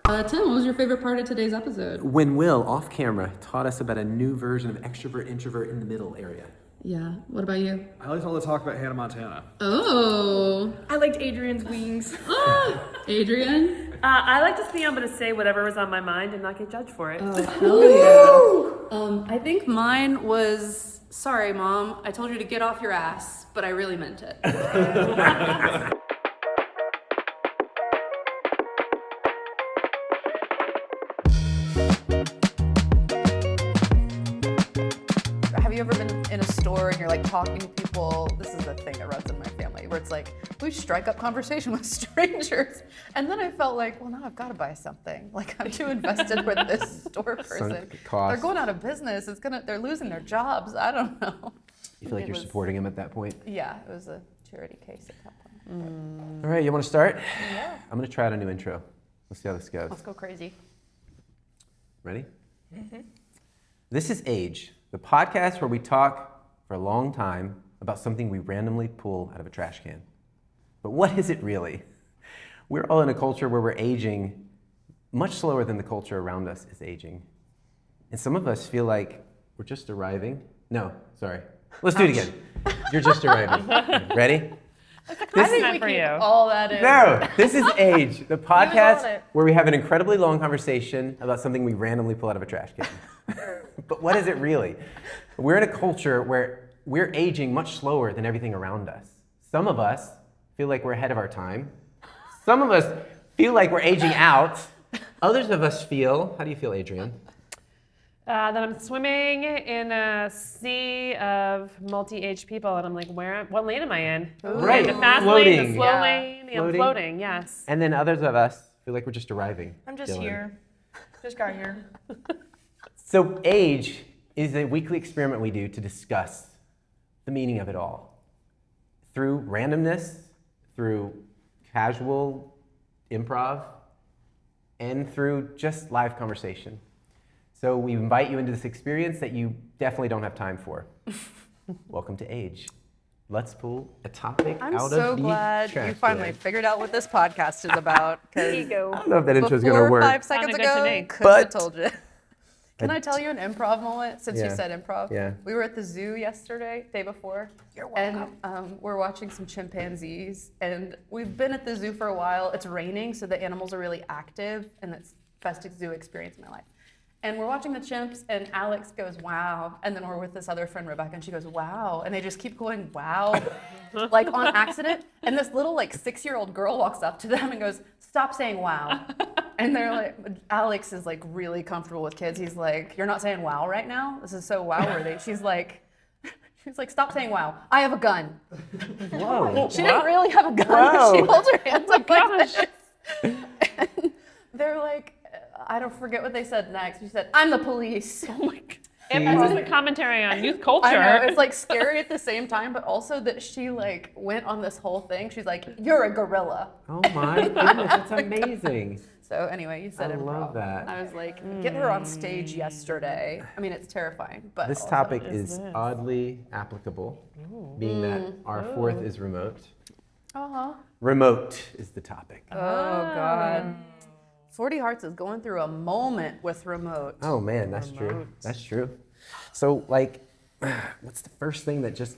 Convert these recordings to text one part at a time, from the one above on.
Tim, what was your favorite part of today's episode? When Will, off camera, taught us about a new version of extrovert, introvert in the middle area. Yeah, what about you? I liked all the talk about Hannah Montana. Oh. I liked Adrian's wings. Adrian? I like just being able to say whatever was on my mind and not get judged for it. Oh, hell yeah. I think mine was, sorry, Mom, I told you to get off your ass, but I really meant it. Have you ever been in a store and you're like talking to people? This is a thing that runs in my family where it's like, we strike up conversation with strangers. And then I felt like, well, now I've got to buy something. Like I'm too invested with this store person. They're going out of business. They're losing their jobs. I don't know. You feel like you're supporting him at that point? Yeah, it was a charity case at that point. All right, you want to start? Yeah. I'm going to try out a new intro. Let's see how this goes. Let's go crazy. Ready? Mm-hmm. This is Age, the podcast where we talk for a long time about something we randomly pull out of a trash can. But what is it really? We're all in a culture where we're aging much slower than the culture around us is aging. And some of us feel like we're just arriving. No, sorry. Let's do it again. You're just arriving. Ready? I think we keep all that in. No, this is Age, the podcast where we have an incredibly long conversation about something we randomly pull out of a trash can. But what is it really? We're in a culture where we're aging much slower than everything around us. Some of us feel like we're ahead of our time. Some of us feel like we're aging out. Others of us feel, how do you feel, Adrian? That I'm swimming in a sea of multi-age people, and I'm like, what lane am I in? Right, The fast floating. lane, the slow lane, I'm Floating. floating, yes. And then others of us feel like we're just arriving. I'm just Dylan. here. Just got here. So Age is a weekly experiment we do to discuss the meaning of it all. Through randomness, through casual improv, and through just live conversation. So we invite you into this experience that you definitely don't have time for. Welcome to Age. Let's pull a topic I'm out so of the glad trash you finally can. figured out what this podcast is about. There you go. I don't know if that intro is going Before to work. 5 seconds Sounded good to ago, me. couldn't have But- told you. Can I tell you an improv moment since you Yeah. said improv? Yeah. We were at the zoo yesterday, day before. You're welcome. And we're watching some chimpanzees. And we've been at the zoo for a while. It's raining, so the animals are really active. And it's the best zoo experience in my life. And we're watching the chimps, and Alex goes, wow. And then we're with this other friend, Rebecca, and she goes, wow. And they just keep going, wow, like on accident. And this little 6-year-old girl walks up to them and goes, stop saying wow. And they're like, Alex is really comfortable with kids. He's like, you're not saying wow right now? This is so wow-worthy. She's like, stop saying wow. I have a gun. Whoa. She didn't really have a gun. Whoa. She holds her hands up like this. And they're like, I don't forget what they said next. She said, I'm the police. Oh my God. This is a commentary on youth culture. I know, it's scary at the same time, but also that she went on this whole thing. She's like, you're a gorilla. Oh my goodness, that's amazing. So anyway, you said I improv. love that. I was like, get her on stage yesterday. I mean, it's terrifying, but This also- topic is oddly applicable, being that our fourth is remote. Uh-huh. Remote is the topic. Oh God. 40 Hearts is going through a moment with remote. Oh man, that's true. That's true. So what's the first thing that just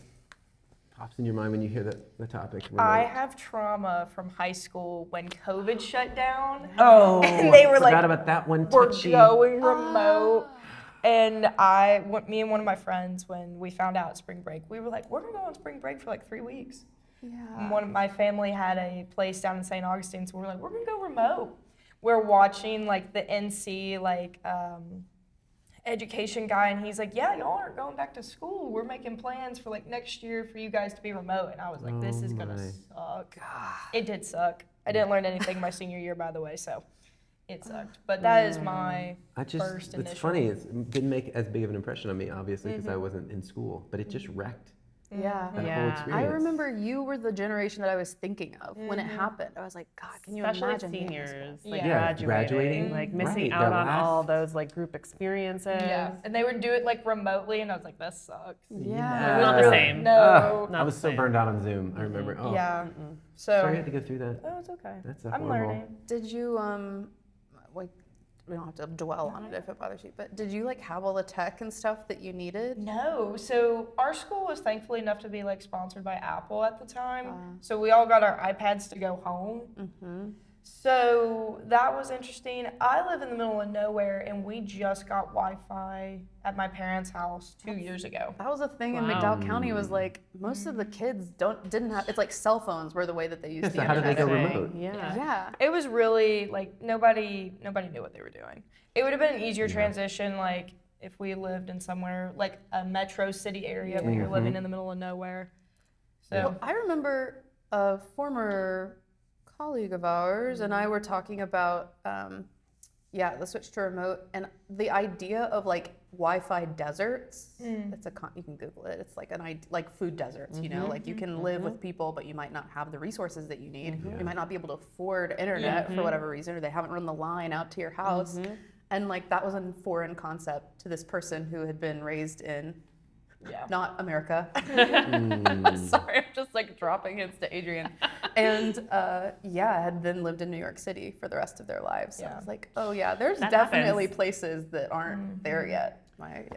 pops in your mind when you hear the topic? Remote? I have trauma from high school when COVID shut down. Oh, And they were forgot like, about that one. We're Touchy. going remote. And me and one of my friends, when we found out spring break, we were like, we're gonna go on spring break for 3 weeks. Yeah. And one of my family had a place down in St. Augustine, so we were like, we're gonna go remote. We're watching the NC education guy, and he's like, yeah, y'all aren't going back to school. We're making plans for next year for you guys to be remote. And I was like, this is gonna suck. It did suck. I didn't learn anything my senior year, by the way, so it sucked. But that is my first initial. It's funny, it didn't make as big of an impression on me, obviously, because I wasn't in school, but it just wrecked Yeah. that whole Yeah. experience. I remember you were the generation that I was thinking of when it happened. I was like, God, can you Especially imagine being in high seniors, school? Yeah. graduating, missing Right, out their on last- all those group experiences. Yeah, and they would do it remotely, and I was like, that sucks. Yeah. Not the same. No. Not I was the so same. burned out on Zoom. I remember. Oh, Yeah. Sorry you So, had to go through that. oh, it's okay. That's I'm horrible. learning. Did you, we don't have to dwell on it if it bothers you, but did you like have all the tech and stuff that you needed? No, so our school was thankfully enough to be like sponsored by Apple at the time. So we all got our iPads to go home. Mm-hmm. So that was interesting. I live in the middle of nowhere, and we just got Wi-Fi at my parents' house 2 years ago. That was a thing in Wow. McDowell County. Was like most of the kids didn't have. It's like cell phones were the way that they used Yeah, the so how did they internet. go Interesting. remote? Yeah. Yeah. It was really like nobody knew what they were doing. It would have been an easier transition, like if we lived in somewhere like a metro city area, but you're living in the middle of nowhere. So Well, I remember a former colleague of ours and I were talking about, the switch to remote and the idea of like Wi-Fi deserts. It's you can Google it. It's like like food deserts. You know, like you can live with people, but you might not have the resources that you need. You might not be able to afford internet for whatever reason, or they haven't run the line out to your house. And like that was a foreign concept to this person who had been raised in not America. Sorry, I'm just like dropping hints to Adrian. And had then lived in New York City for the rest of their lives. So I was like, oh yeah, there's That definitely happens. places that aren't there yet.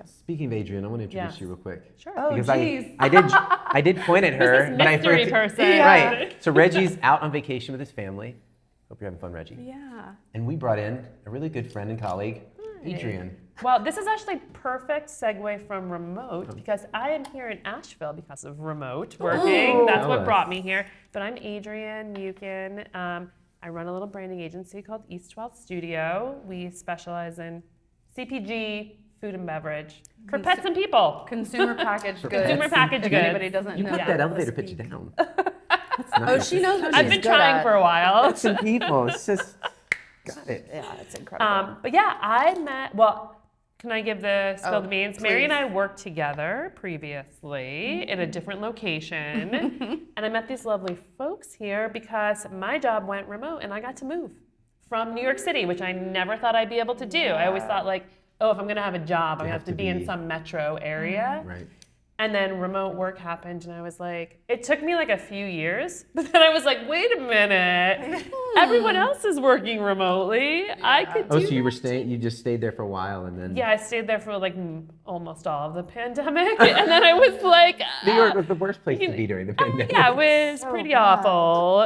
Speaking of Adrian, I want to introduce Yes. you real quick. Sure. Oh, Because geez. I did point at her. This but I mystery forgot to- person. Yeah. Right. So Reggie's out on vacation with his family. Hope you're having fun, Reggie. Yeah. And we brought in a really good friend and colleague, Adrian. Well, this is actually perfect segue from remote because I am here in Asheville because of remote working. That's what brought me here. But I'm Adrienne Muken. I run a little branding agency called East 12 Studio. We specialize in CPG, food and beverage for pets and people. Consumer packaged goods. Consumer packaged if goods. anybody doesn't You know. put that elevator pitch down. That's nice. Oh, she knows what I've she's been good trying at. for a while. Pets and people. It's just got it. Yeah, it's incredible. But yeah, I met, well, can I give the spill the beans? Mary please. and I worked together previously in a different location. And I met these lovely folks here because my job went remote and I got to move from New York City, which I never thought I'd be able to do. I always thought like, oh, if I'm gonna have a job, I'm gonna have to be in some metro area. Right. And then remote work happened, and I was like, it took me like a few years, but then I was like, wait a minute, everyone else is working remotely. I could do Oh, so you were that staying? You just stayed there for a while, and then Yeah, I stayed there for like almost all of the pandemic, and then I was like, New York was the worst place to be during the pandemic. yeah, it was pretty awful.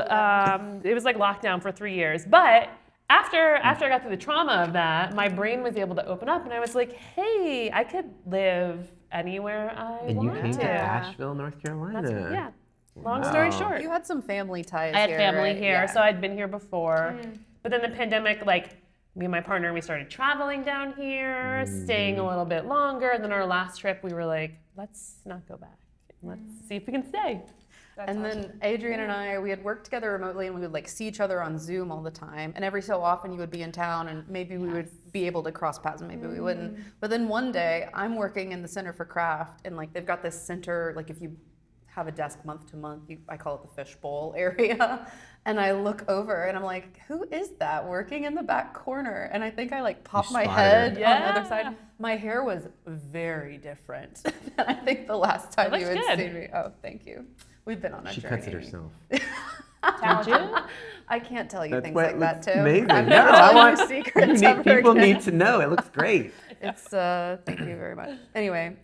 It was like lockdown for 3 years, but after I got through the trauma of that, my brain was able to open up, and I was like, hey, I could live anywhere I And you want came to. to Asheville, North Carolina. Yeah. Long story Wow. short. You had some family ties I had here, family right? here, Yeah. so I'd been here before. But then the pandemic, like me and my partner, we started traveling down here, staying a little bit longer. And then our last trip, we were like, let's not go back. Let's see if we can stay. And then Adrian and I, we had worked together remotely and we would like see each other on Zoom all the time. And every so often you would be in town and maybe we would be able to cross paths and maybe we wouldn't. But then one day I'm working in the Center for Craft and like they've got this center, like if you have a desk month to month, I call it the fishbowl area. And I look over and I'm like, who is that working in the back corner? And I think I like popped my spotted head her. on the other Yeah. side. My hair was very different than I think the last time It you looks had good. seen me. Oh, thank you. We've been on a She journey. cuts it herself. Did you? I can't tell you That's things why like it that looks too. amazing. I'm No, not I telling want you secrets ever people again. need to know. It looks great. It's thank you very much. Anyway,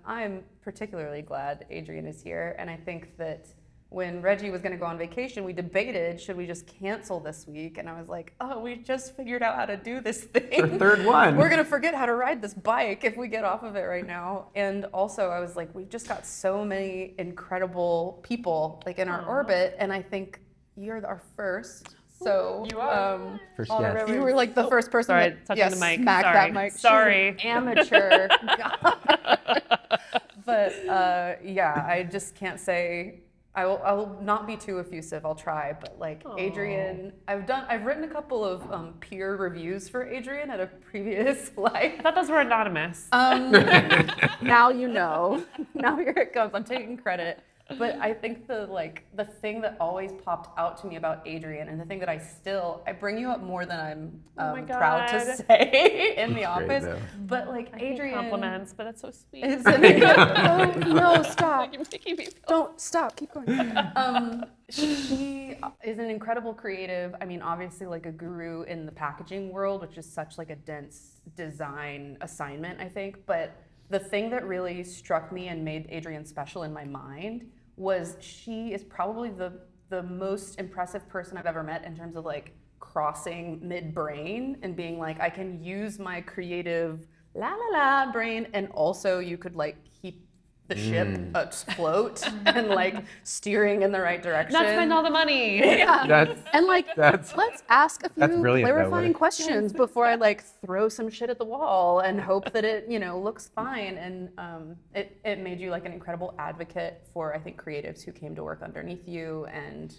I'm particularly glad Adrian is here, and I think that when Reggie was going to go on vacation, we debated should we just cancel this week, and I was like, oh, we just figured out how to do this thing. The third one. We're gonna forget how to ride this bike if we get off of it right now. And also, I was like, we've just got so many incredible people like in our orbit, and I think you're our first. So You are. First on a guest. river. You were like the first person Sorry, that touching the mic. smacked Sorry. that mic. She's Sorry. an amateur. But yeah, I just can't say. I'll not be too effusive. I'll try, but like Adrian, I've written a couple of peer reviews for Adrian at a previous life. I thought those were anonymous. Now you know. Now here it comes. I'm taking credit. But I think the thing that always popped out to me about Adrian, and the thing that I bring you up more than I'm Oh my proud to God. say in the Great, office. though. But like I hate Adrian compliments, but that's so sweet. is oh no, stop. You're making me feel Don't stop. Keep going. She is an incredible creative. I mean, obviously, like a guru in the packaging world, which is such like a dense design assignment, I think. But the thing that really struck me and made Adrienne special in my mind was she is probably the most impressive person I've ever met in terms of like crossing mid-brain and being like, I can use my creative la la la brain, and also you could like keep the ship afloat and like steering in the right direction. not spend all the money. Yeah. And like, That's- let's ask a that's few brilliant, though, clarifying what- questions before I like throw some shit at the wall and hope that it, looks fine. And it made you like an incredible advocate for, I think, creatives who came to work underneath you. And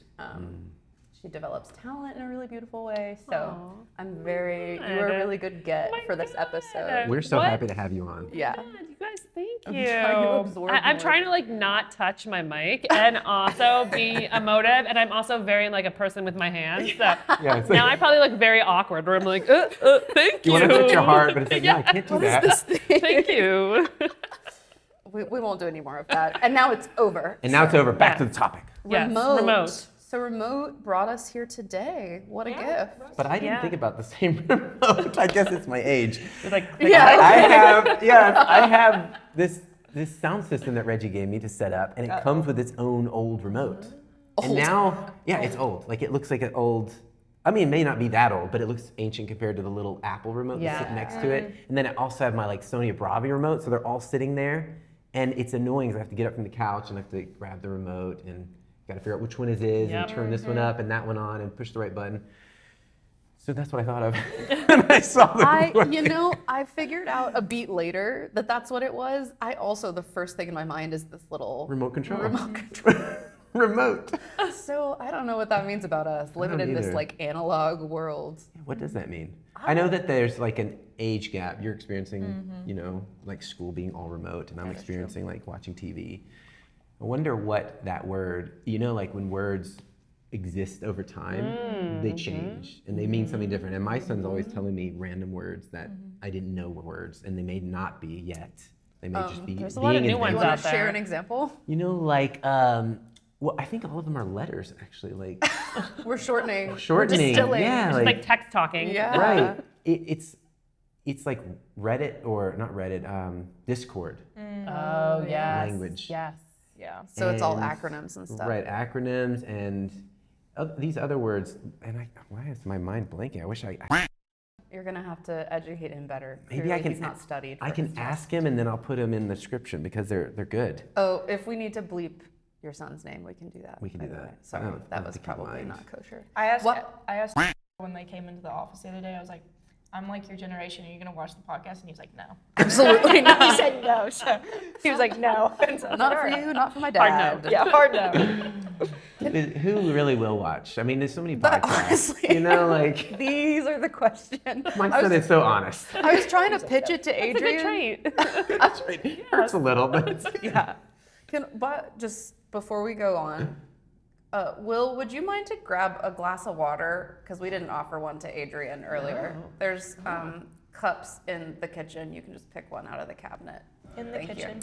she develops talent in a really beautiful way. So Aw. you were a really good get Oh my for this God. episode. We're so What? happy to have you on. Yeah. God, you guys, thank I'm you. trying to absorb I'm more. trying to like not touch my mic and also be emotive, and I'm also very like a person with my hands. So Yeah, it's now like- I probably look very awkward, where I'm like, thank you. You want to touch your heart, but it's like, no, I can't do that. Thank you. We won't do any more of that. And now it's over. And now it's over. Back to Yeah. the topic. Yes, Remote. remote. So remote brought us here today. What a gift. But I didn't Yeah. think about the same remote. I guess it's my age. It's like, I have this sound system that Reggie gave me to set up, and it comes with its own old remote. And now, it's old. Like it looks like an old. I mean, it may not be that old, but it looks ancient compared to the little Apple remote that's sitting next to it. And then I also have my like Sony Bravi remote, so they're all sitting there, and it's annoying because I have to get up from the couch and I have to grab the remote and got to figure out which one it is Yep. and turn this one up and that one on and push the right button. So that's what I thought of when I saw the I figured out a beat later that that's what it was. The first thing in my mind is this little remote control. remote control. Remote. So I don't know what that means about us living in this either. like analog world. What does that mean? I know that there's like an age gap. You're experiencing, like school being all remote, and I'm experiencing like watching TV. I wonder what that word, like when words exist over time, they change and they mean something different. And my son's always telling me random words that I didn't know were words, and they may not be yet. They may just be there's a lot of being new ones You invented. want out to share there. an example? Like, well, I think all of them are letters actually. Like We're shortening. shortening. We're distilling. Yeah, Just like text talking. Yeah. right. It's like Reddit or not Reddit, Discord Oh, yes. language. Yes. Yeah. So it's all And- acronyms and stuff. Right, acronyms and these other words. And why is my mind blanking? I wish You're gonna have to educate him better. maybe Clearly I can He's not studied. I for can his ask him and then I'll put them in the description because they're good. Oh, if we need to bleep your son's name, we can do that. We can by do the that. way. Sorry, I don't that was think he probably minds. not kosher. I asked What? when they came into the office the other day, I was like, I'm like your generation. Are you going to watch the podcast? And he was like, no. Absolutely He not. said no. So he was like, no. And so I was Not like, for "All right." you, not for my Hard dad. no. Yeah, hard no. Who really will watch? I mean, there's so many But podcasts. honestly, Like these are the questions. my son is so honest. I was trying to pitch it to It's a good Adrian. trait. That's right. It hurts a little, but it's Yeah. But just before we go on, Will, would you mind to grab a glass of water? Because we didn't offer one to Adrian earlier. There's cups in the kitchen. You can just pick one out of the cabinet. In the Thank you. kitchen.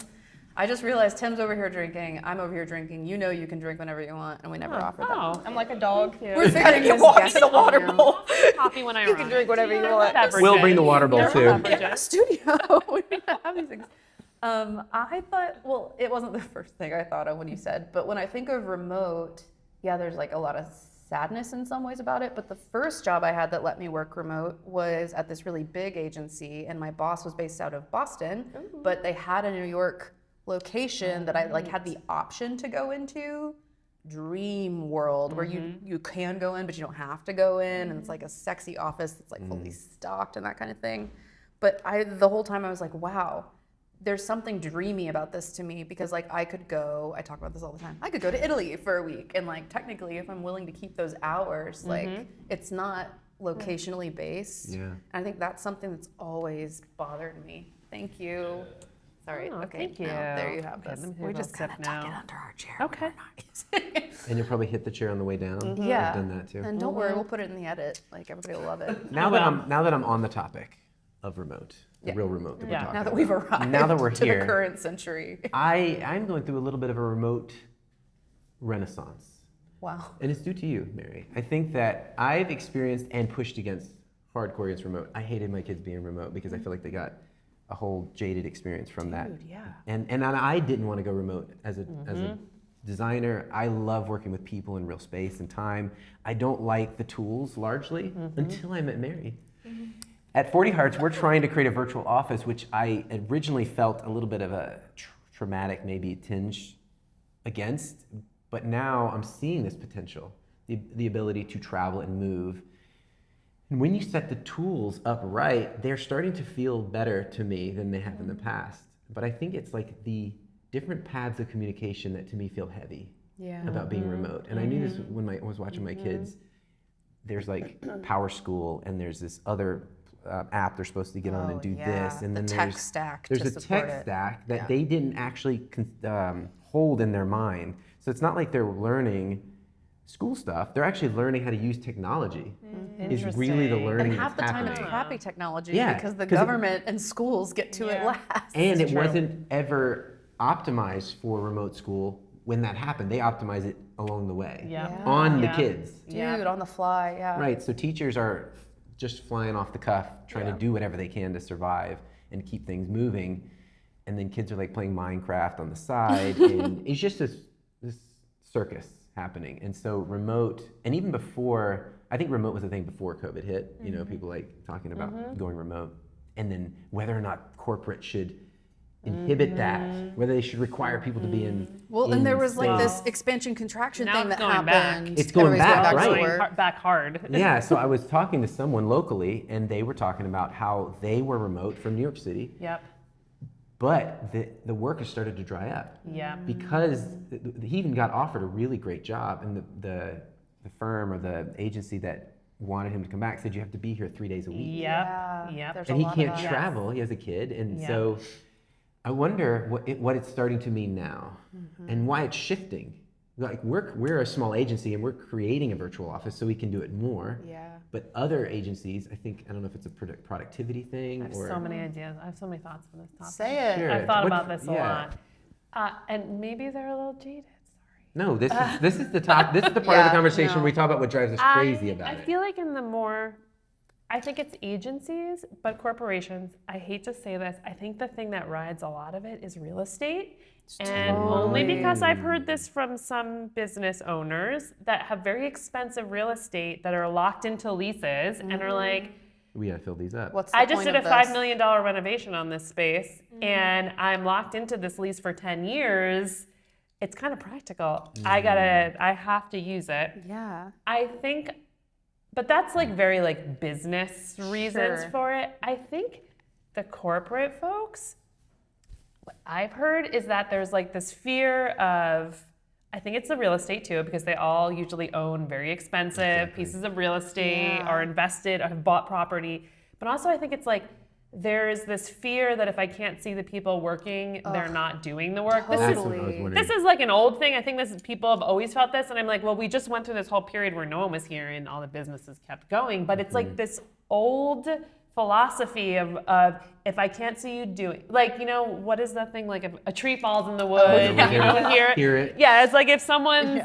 I just realized Tim's over here drinking. I'm over here drinking. You know you can drink whenever you want, and we never offer that. Oh, I'm like a dog. We're figuring You this walk guest to the water out now. bowl. coffee when I You can drink whatever you want. We'll bring the water bowl There are too. beverages. Yeah, studio. We need to have these things. I thought, well, it wasn't the first thing I thought of when you said, but when I think of remote, yeah, there's like a lot of sadness in some ways about it. But the first job I had that let me work remote was at this really big agency, and my boss was based out of Boston, but they had a New York location that I like had the option to go into. Dream world where you can go in, but you don't have to go in, and it's like a sexy office that's like fully stocked and that kind of thing. But the whole time I was like, wow, there's something dreamy about this to me, because like I could go, I talk about this all the time, I could go to Italy for a week, and like technically if I'm willing to keep those hours, like it's not locationally based. Yeah. And I think that's something that's always bothered me. Thank you Sorry. Oh, okay. thank you. Now, there you have Okay, this. let me take We a just little kind of sip tuck it now. under our chair. Okay. And you'll probably hit the chair on the way down. Yeah. I've done that too. And don't worry, we'll put it in the edit. Like everybody will love it. Now that I'm on the topic of remote, the Yeah. real remote that we're Yeah. talking Now that about. we've arrived Now that we're to here. the current century. I'm going through a little bit of a remote renaissance. Wow. And it's due to you, Mary. I think that I've experienced and pushed against hardcore against remote. I hated my kids being remote because I feel like they got a whole jaded experience from that. Dude, yeah. And I didn't want to go remote as a designer. I love working with people in real space and time. I don't like the tools largely until I met Mary. At 40 Hearts, we're trying to create a virtual office, which I originally felt a little bit of a traumatic maybe tinge against, but now I'm seeing this potential, the ability to travel and move. And when you set the tools up right, they're starting to feel better to me than they have in the past. But I think it's like the different paths of communication that to me feel heavy Yeah. about being remote. And I knew this when I was watching my kids. There's like Power School, and there's this other app they're supposed to get on and do this. And the then tech there's stack there's to a support tech it. stack that Yeah. they didn't actually hold in their mind. So it's not like they're learning school stuff. They're actually learning how to use technology. Is really the Interesting. learning And half the that's time happening. it's crappy technology Yeah, because the 'cause it- government and schools get to it Yeah. last. And it True. wasn't ever optimized for remote school when that happened. They optimized it along the way Yeah. on the Yeah. kids. Dude, Yeah. on the fly, yeah. Right, so teachers are just flying off the cuff, trying Yeah. to do whatever they can to survive and keep things moving. And then kids are like playing Minecraft on the side. And it's just this circus happening. And so remote, and even before, I think remote was a thing before COVID hit, you know, people like talking about going remote. And then whether or not corporate should inhibit that, whether they should require people to be in. Well, in and there was like space. this expansion contraction Now thing it's that going back. happened. It's going Everybody's back, to right. work. Back hard. Yeah, so I was talking to someone locally, and they were talking about how they were remote from New York City, Yep. but the work has started to dry up Yeah. because he even got offered a really great job, and the firm or the agency that wanted him to come back said you have to be here 3 days a week, Yep. Yeah, Yep. there's and a he lot can't of that. travel. He has a kid, and Yeah. so I wonder what it's starting to mean now, and why it's shifting. Like we're a small agency, and we're creating a virtual office so we can do it more. Yeah. But other agencies, I don't know if it's a productivity thing I have or so many ideas. I have so many thoughts on this topic. Say it. Sure. I've thought What's- about this a yeah. lot. And maybe they're a little jaded. No, this is the top. This is the part of the Yeah, conversation no. we talk about what drives us crazy about I it. feel like I think it's agencies, but corporations, I hate to say this, I think the thing that rides a lot of it is real estate. And only because I've heard this from some business owners that have very expensive real estate that are locked into leases and are like, We gotta fill these up. What's the I just point did a of $5 this? million renovation on this space and I'm locked into this lease for 10 years. It's kind of practical. I have to use it. Yeah. I think, but that's like very like business reasons Sure. for it. I think the corporate folks, what I've heard is that there's like this fear of, I think it's the real estate too, because they all usually own very expensive pieces of real estate, Yeah. are invested, or have bought property. But also I think it's like, there's this fear that if I can't see the people working, they're not doing the work. That's what I was Totally. wondering. This is like an old thing. I think people have always felt this, and I'm like, well, we just went through this whole period where no one was here and all the businesses kept going. But it's like this old philosophy of if I can't see you doing, like, you know, what is that thing? Like if a tree falls in the woods, yeah. you don't hear it. Yeah, it's like if someone's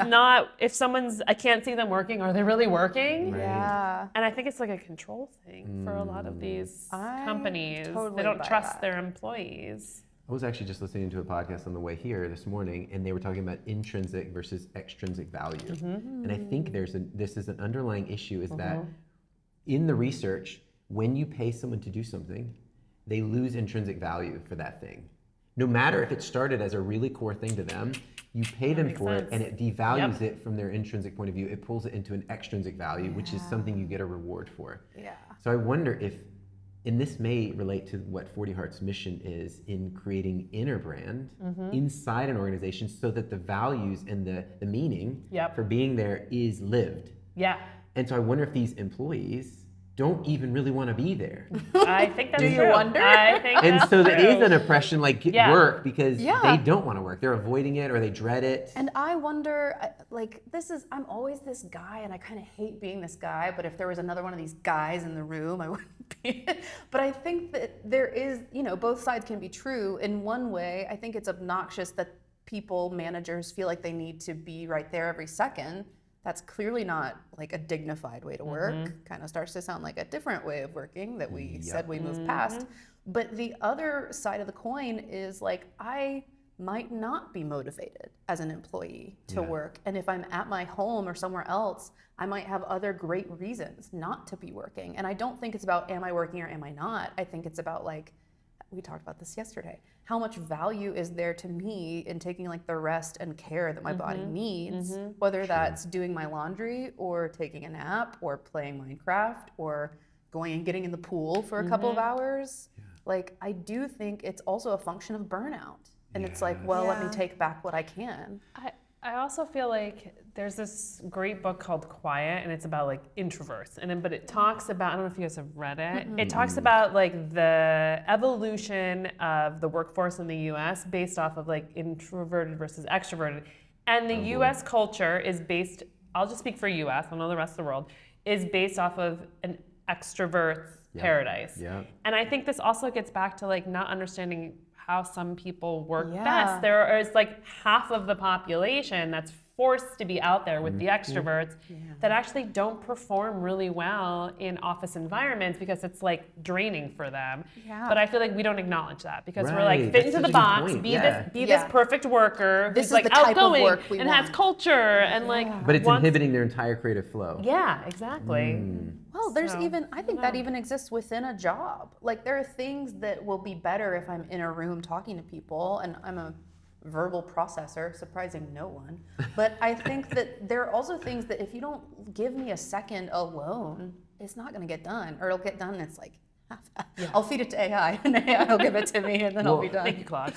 I can't see them working, are they really working? Right. Yeah. And I think it's like a control thing for a lot of these I companies. totally They don't buy trust that. their employees. I was actually just listening to a podcast on the way here this morning, and they were talking about intrinsic versus extrinsic value. And I think this is an underlying issue is that in the research, when you pay someone to do something, they lose intrinsic value for that thing. No matter if it started as a really core thing to them, you pay them makes for it sense. and it devalues it from their intrinsic point of view. It pulls it into an extrinsic value, which is something you get a reward for. Yeah. So I wonder if, and this may relate to what 40 Heart's mission is in creating inner brand inside an organization so that the values and the meaning Yep. for being there is lived. Yeah. And so I wonder if these employees don't even really want to be there. I think that's Do you true. wonder? I think And that's so that is true. an oppression, like Yeah. work, because Yeah. they don't want to work. They're avoiding it or they dread it. And I wonder, like, I'm always this guy, and I kind of hate being this guy, but if there was another one of these guys in the room, I wouldn't be. But I think that there is, both sides can be true. In one way, I think it's obnoxious that managers feel like they need to be right there every second. That's clearly not like a dignified way to work. Kind of starts to sound like a different way of working that we said we moved past. But the other side of the coin is like, I might not be motivated as an employee to work. And if I'm at my home or somewhere else, I might have other great reasons not to be working. And I don't think it's about, am I working or am I not? I think it's about, like, we talked about this yesterday. How much value is there to me in taking like the rest and care that my body needs, whether that's doing my laundry or taking a nap or playing Minecraft or going and getting in the pool for a couple of hours. Like, I do think it's also a function of burnout. And it's like, well, let me take back what I can. I also feel like there's this great book called Quiet, and it's about like introverts. But it talks about, I don't know if you guys have read it. It talks about like the evolution of the workforce in the US based off of like introverted versus extroverted. And the US culture is based, I'll just speak for US, I don't know the rest of the world, is based off of an extrovert's paradise. And I think this also gets back to like not understanding how some people work best. There is like half of the population that's forced to be out there with the extroverts that actually don't perform really well in office environments because it's like draining for them. But I feel like we don't acknowledge that because we're like, Right. fit That's into the such a good box, point. be this perfect worker This who's is like the type of outgoing work we and has want. culture and like But it's wants- inhibiting their entire creative flow. Yeah, exactly. Well, there's So, I think that even exists within a job. Like, there are things that will be better if I'm in a room talking to people, and I'm a verbal processor, surprising no one. But I think that there are also things that if you don't give me a second alone, it's not going to get done, or it'll get done and it's like, I'll feed it to AI, and AI will give it to me, and then I'll be done. Thank you, Claude.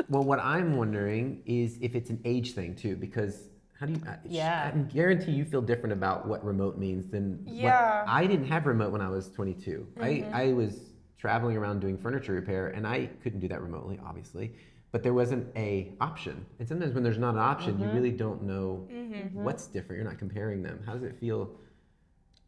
Well, what I'm wondering is if it's an age thing too, because how do you? I can guarantee you feel different about what remote means than what I didn't have remote when I was 22. I was traveling around doing furniture repair, and I couldn't do that remotely, obviously. But there wasn't a option, and sometimes when there's not an option, you really don't know what's different. You're not comparing them. How does it feel?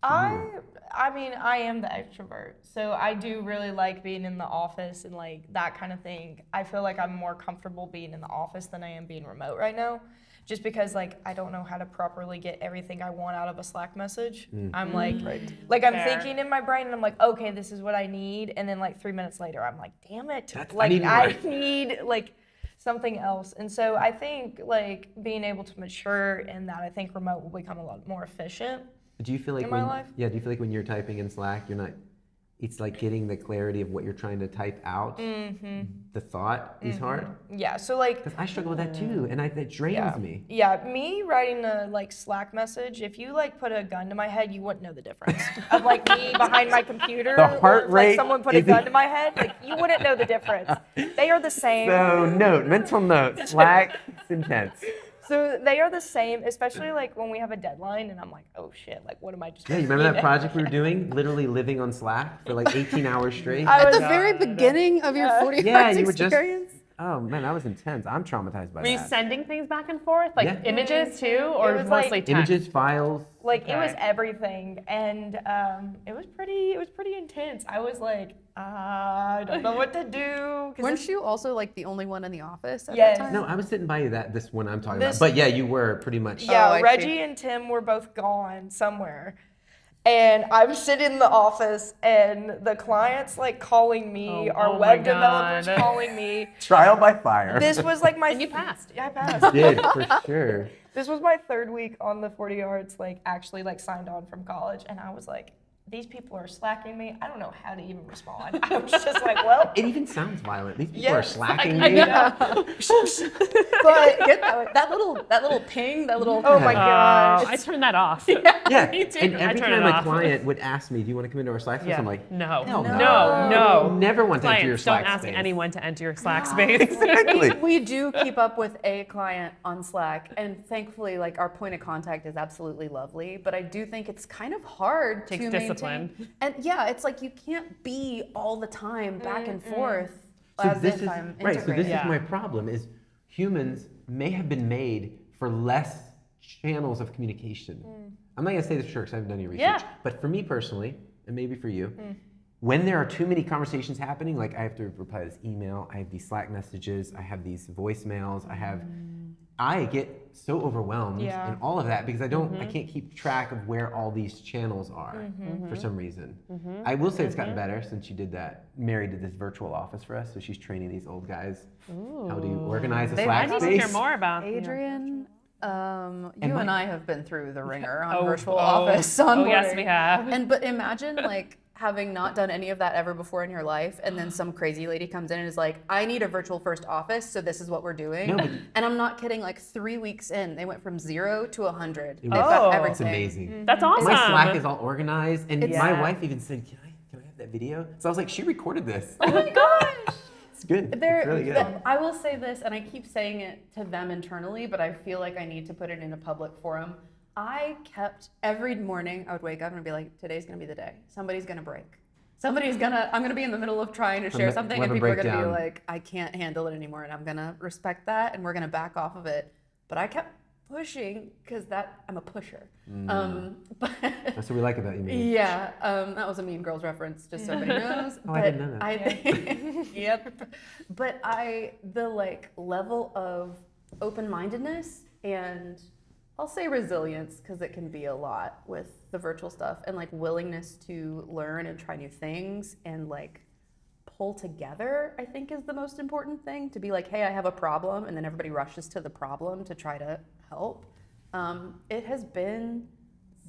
I mean, I am the extrovert, so I do really like being in the office and like that kind of thing. I feel like I'm more comfortable being in the office than I am being remote right now, just because like I don't know how to properly get everything I want out of a Slack message. I'm like I'm Fair. thinking in my brain and I'm like, okay, this is what I need, and then like 3 minutes later, I'm like, damn it, I need more. I need like something else. And so I think like being able to mature in that, I think remote will become a lot more efficient. Do you feel like in my life? do you feel like when you're typing in Slack, you're not? It's like getting the clarity of what you're trying to type out. The thought is hard. Yeah. So like. Because I struggle with that too, and that drains me. Yeah, me writing a like Slack message, if you like put a gun to my head, you wouldn't know the difference. Of like me behind my computer, The heart or if, rate like someone put a is- gun to my head, like you wouldn't know the difference. They are the same. So mental note, Slack, it's intense. So they are the same, especially like when we have a deadline and I'm like, oh shit, like what am I just Yeah, you remember that project we were doing? Literally living on Slack for like 18 hours straight? At the very beginning of your 40 Yeah, hours you were just. experience? Oh man, that was intense. I'm traumatized by Were you that. sending things back and forth, like Yeah. images too, or was like- mostly text? Images, files. Like it was Okay. everything, and it was pretty intense. I was like, I don't know what to do. 'Cause Weren't you also like the only one in the office at Yes. that time? No, I was sitting by you this one I'm talking This- about. But yeah, you were pretty much. Yeah, Oh, I see. Reggie and Tim were both gone somewhere. And I'm sitting in the office and the client's like calling me, Oh, our oh web my developers God. calling me. Trial by fire. This was like my And you passed. Yeah, I passed. did for sure. This was my third week on the 40 yards, like actually like signed on from college, and I was like, these people are slacking me. I don't know how to even respond. I was just like, well, It even sounds violent. These people Yeah, are slacking I me. know. But get that little ping, that little. Oh my gosh. I turned that off. Yeah, Me too. and I every turn time it a off. client would ask me, "Do you want to come into our Slack space?" I'm like, no, hell no. no. Never want to enter your Clients, Slack don't ask space. anyone to enter your Slack space. Exactly. We do keep up with a client on Slack, and thankfully, like our point of contact is absolutely lovely. But I do think it's kind of hard Takes to discipline. discipline. And yeah, it's like you can't be all the time back and forth So as this if is I'm right. So this integrated. is my problem: is humans may have been made for less channels of communication. I'm not gonna say this for sure because I haven't done any research. Yeah. But for me personally, and maybe for you, when there are too many conversations happening, like I have to reply to this email, I have these Slack messages, I have these voicemails, I get so overwhelmed Yeah. in all of that because I can't keep track of where all these channels are for some reason. I will say it's gotten better since you did that. Mary did this virtual office for us, so she's training these old guys how to organize a They- Slack I need to space. hear more about Adrian, you And and I have been through the ringer on Oh, virtual oh, office. Oh, yes, we have. But imagine like having not done any of that ever before in your life, and then some crazy lady comes in and is like, "I need a virtual first office, so this is what we're doing." No, but- and I'm not kidding. Like 3 weeks in, they went from 0 to 100. They've was- got Oh. everything. It's amazing. That's awesome. My Slack is all organized, and It's- my Yeah. wife even said, "Can I have that video?" So I was like, "She recorded this." Oh my gosh! It's good. There, It's really good. I will say this, and I keep saying it to them internally, but I feel like I need to put it in a public forum. I kept every morning, I would wake up and be like, today's gonna be the day. Somebody's gonna break. I'm gonna be in the middle of trying to share We'll something, have and a people are gonna be breakdown. like, I can't handle it anymore, and I'm gonna respect that, and we're gonna back off of it. But I kept pushing because I'm a pusher. But That's what we like about you, Mary. yeah, that was a Mean Girls reference, just so everybody knows. Oh, I didn't know that. I think, yep. But the like level of open-mindedness and I'll say resilience because it can be a lot with the virtual stuff, and like willingness to learn and try new things and like pull together, I think is the most important thing. To be like, hey, I have a problem, and then everybody rushes to the problem to try to help. It has been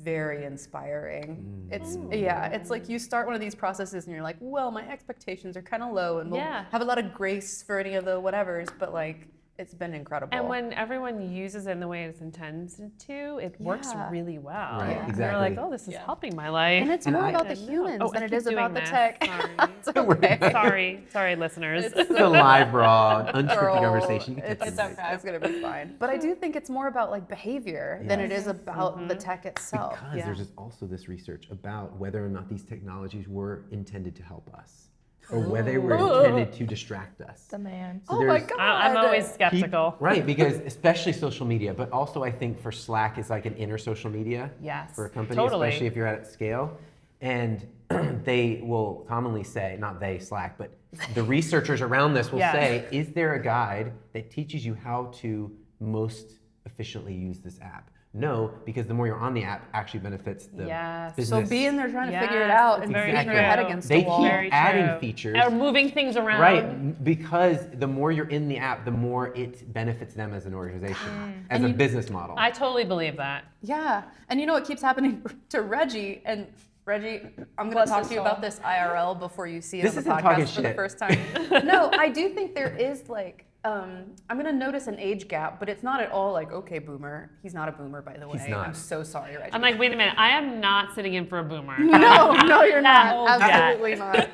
very inspiring. It's like you start one of these processes and you're like, well, my expectations are kind of low, and we'll Yeah. have a lot of grace for any of the whatevers, but like it's been incredible. And when everyone uses it in the way it's intended to, it works Yeah. really well. Right, And exactly. You're like, oh, this is helping my life. and it's And more I- about the I know. humans Oh, than I it keep is about the doing tech. this. It's okay. Sorry, listeners. It's a live, raw, unscripted Girl, conversation. You can It's, take some breaks. it's gonna be fine. But I do think it's more about like behavior than it is about the tech itself. Because there's also this research about whether or not these technologies were intended to help us, or whether they were intended to distract us. The man. So Oh my there's- god! I'm always skeptical. Right, because especially social media, but also I think for Slack is like an inner social media Yes, for a company, totally. especially if you're at scale. And they will commonly say, not they, Slack, but the researchers around this will Yes. say, is there a guide that teaches you how to most efficiently use this app? No, because the more you're on the app actually benefits the Yes. business. So be in there trying to figure it Yes, out it's and very beating your true. head against They the wall. keep Very adding true. features. Or moving things around. Right, because the more you're in the app, the more it benefits them as an organization, as a business model. I totally believe that. Yeah, and you know what keeps happening to Reggie? And Reggie, I'm going to Bless talk his to you soul. about this IRL before you see it This on the isn't talking podcast for the shit. first time. No, I do think there is like, I'm going to notice an age gap, but it's not at all like, okay, boomer. He's not a boomer, by the way. He's not. I'm so sorry, Reggie. I'm like, wait a minute, I am not sitting in for a boomer. no, you're not. old yet. Absolutely not.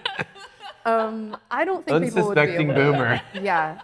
I don't think people would be Unsuspecting able to- boomer. Yeah.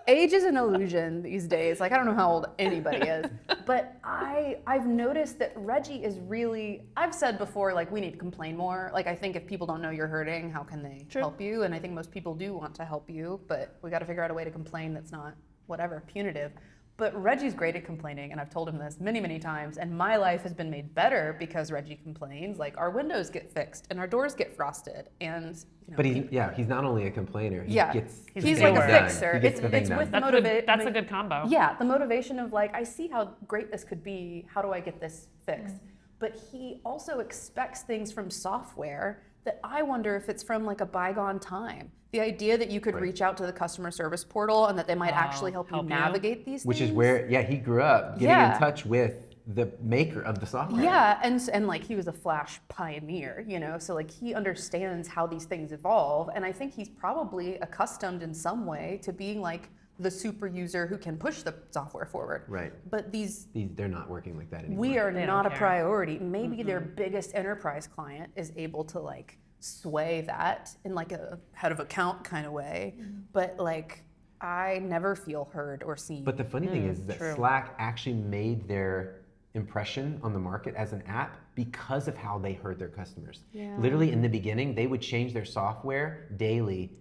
Age is an illusion these days. Like, I don't know how old anybody is. But I've noticed that Reggie is really, I've said before, like, we need to complain more. Like, I think if people don't know you're hurting, how can they help you? And I think most people do want to help you, but we got to figure out a way to complain that's not, whatever, punitive. But Reggie's great at complaining, and I've told him this many, many times, and my life has been made better because Reggie complains. Like, our windows get fixed, and our doors get frosted, and, you know, But he's not only a complainer. He yeah, gets He's he's a like a doer. fixer. He gets the thing It's done. with That's, that's a good combo. Yeah, the motivation of like, I see how great this could be. How do I get this fixed? But he also expects things from software that I wonder if it's from like a bygone time. The idea that you could Right. reach out to the customer service portal and that they might actually help you help you. navigate these Which things. is where, he grew up getting Yeah. in touch with the maker of the software. Yeah, and like he was a Flash pioneer, you know, so like he understands how these things evolve, and I think he's probably accustomed in some way to being like the super user who can push the software forward. Right. But They're not working like that anymore. we are They don't not a care. priority. Maybe their biggest enterprise client is able to like sway that in like a head of account kind of way, but like I never feel heard or seen. But the funny thing is that true. Slack actually made their impression on the market as an app because of how they heard their customers. Yeah. Literally in the beginning, they would change their software daily,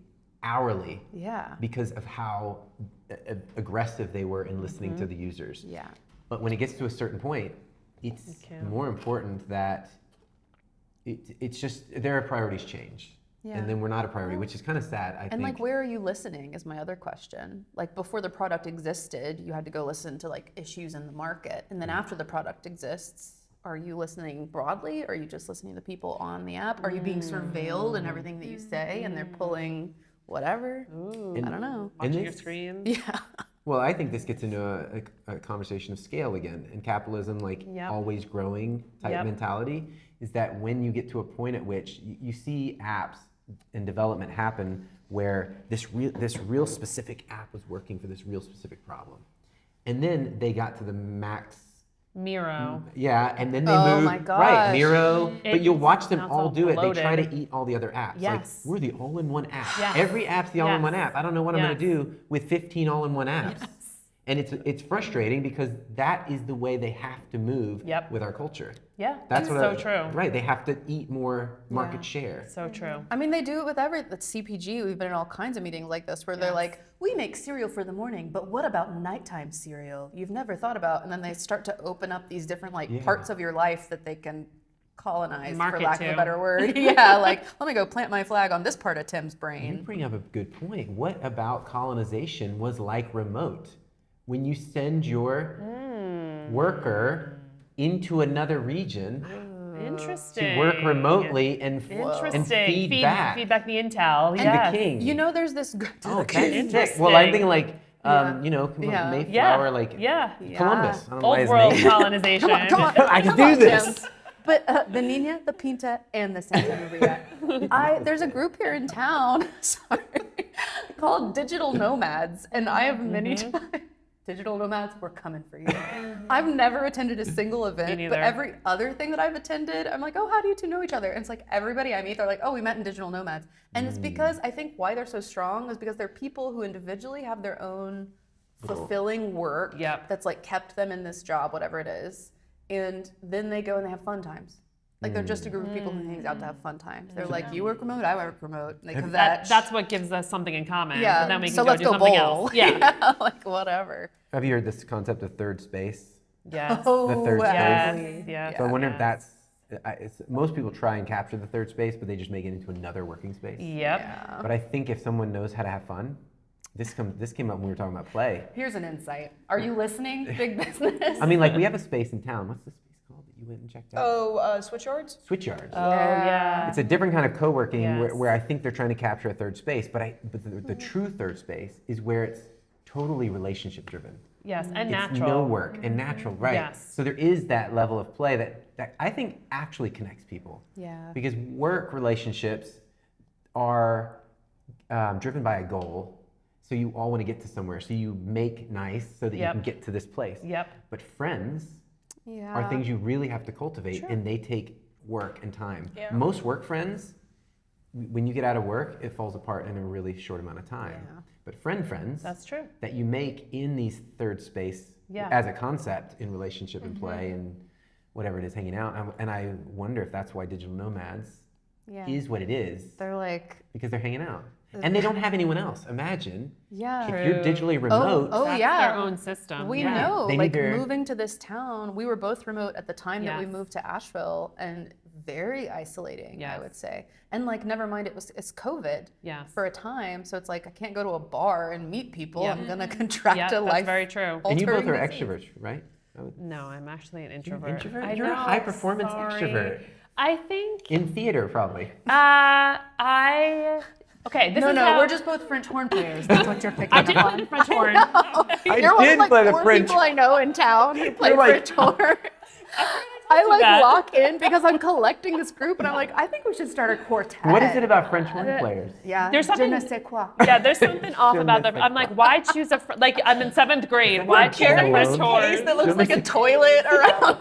hourly, Yeah. because of how aggressive they were in listening to the users. Yeah. But when it gets to a certain point, it's more important that it's just their priorities change. Yeah. And then we're not a priority, which is kind of sad, I think. And like, where are you listening is my other question. Like before the product existed, you had to go listen to like issues in the market. And then after the product exists, are you listening broadly? Or are you just listening to people on the app? Are you being surveilled in everything that you say and they're pulling whatever? Ooh. I don't know. Watching your screen. Yeah. Well, I think this gets into a conversation of scale again. And capitalism, like always growing type mentality, is that when you get to a point at which you see apps and development happen where this real specific app was working for this real specific problem. And then they got to the max. Miro. Yeah, and then they Oh moved. my gosh. Right, Miro. But you'll watch them now it's all all do it. They try bloated. to eat all the other apps. Yes. Like, we're the all-in-one app. Yes. Every app's the all-in-one Yes. app. I don't know what I'm going to Yes. do with 15 all-in-one apps. Yes. And it's frustrating because that is the way they have to move Yep. with our culture. Yeah. That's so true. Right, they have to eat more market share. So true. I mean, they do it with the CPG. We've been in all kinds of meetings like this where they're like, we make cereal for the morning, but what about nighttime cereal? You've never thought about. And then they start to open up these different parts of your life that they can colonize, Market for lack of to. a better word. Yeah, like, let me go plant my flag on this part of Tim's You brain. bring up a good point. What about colonization was like remote? When you send your worker into another region Interesting. to work remotely and Interesting. feed back. Feedback the intel. And Yes. the king. You know, there's this. Oh, that's Interesting. sick. Well, I'm thinking like, Yeah. you know, Yeah. Mayflower, like Yeah. Columbus. I don't know why Old his world name. colonization. Come on, I can come do on, this. Tim. But the Nina, the Pinta, and the Santa Maria. There's a group here in town, sorry, called Digital Nomads, and I have many times. Digital Nomads, we're coming for you. I've never attended a single event, neither. but every other thing that I've attended, I'm like, oh, how do you two know each other? And it's like everybody I meet, they're like, oh, we met in Digital Nomads. And it's because I think why they're so strong is because they're people who individually have their own fulfilling work that's like kept them in this job, whatever it is. And then they go and they have fun times. Like they're just a group of people who hangs out to have fun times. They're like, you work remote, I work remote. And they kvetch. That's what gives us something in common. Yeah, But then we can so go let's do go something bowl. else. Yeah. Like whatever. Have you heard this concept of third space? Yes. Oh, The third absolutely. Yes. Yeah. So I wonder if that's, most people try and capture the third space, but they just make it into another working space. Yep. Yeah. But I think if someone knows how to have fun, this came up when we were talking about play. Here's an insight. Are you listening, big business? I mean, like we have a space in town. What's the space called that you went and checked out? Oh, switch yards? Switch yards. Oh, yeah. It's a different kind of co-working Yes. where I think they're trying to capture a third space, but the true third space is where it's totally relationship driven. Yes, and It's natural. no work and natural, right? Yes. So there is that level of play that I think actually connects people. Yeah. Because work relationships are driven by a goal. So you all want to get to somewhere. So you make nice so that you can get to this place. Yep. But friends Yeah. are things you really have to cultivate, and they take work and time. Yeah. Most work friends, when you get out of work, it falls apart in a really short amount of time. Yeah. But friends That's true. that you make in these third space as a concept in relationship and play and whatever it is, hanging out. And I wonder if that's why digital nomads Yeah. is what it is, They're like, because they're hanging out. And they don't have anyone else. Imagine yeah. if you're digitally remote. Oh, That's yeah. their own system. We yeah. know, They like need their- moving to this town, we were both remote at the time that we Yes. moved to Asheville, and very isolating, I Yes. would say. And like, never mind, it's COVID Yes. for a time, so it's like I can't go to a bar and meet people. Yep. I'm gonna contract Yeah, a that's life. very true. And you both are altering disease. extroverts, right? No, I'm actually an You're introvert. an introvert? I You're a know, high-performance sorry. extrovert. I think In theater, probably. Okay, this No, is no, how, we're just both French horn players. That's what you're picking I up did on. play the French horn. You're one did of like play the 4 French- people I know in town who play You're like- French horn. I like that. lock in because I'm collecting this group, and I'm like, I think we should start a quartet. What is it about French horn players? Yeah, There's je something- ne sais quoi. Yeah, there's something off about that. I'm like, why choose like I'm in 7th grade. Why choose a carrying French this horn? Case that looks like a toilet around.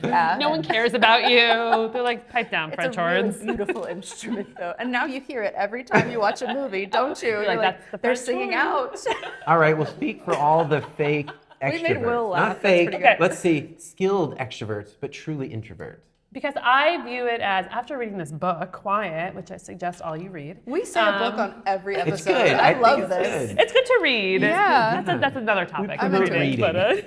Yeah. No one cares about you. They're like, pipe down, It's French a really horns. beautiful instrument, though, and now you hear it every time you watch a movie, don't you? You're like, like, "That's the they're French singing horn." out. All right, well, speak for all the fake We made extroverts. Will laugh. Not That's fake. pretty good. Let's see, skilled extroverts, but truly introverts. Because I view it as, after reading this book, Quiet, which I suggest all you read. We say a book on every episode. It's good. I think love it's this. good. It's good to read. Yeah. That's another topic. I'm into reading. But,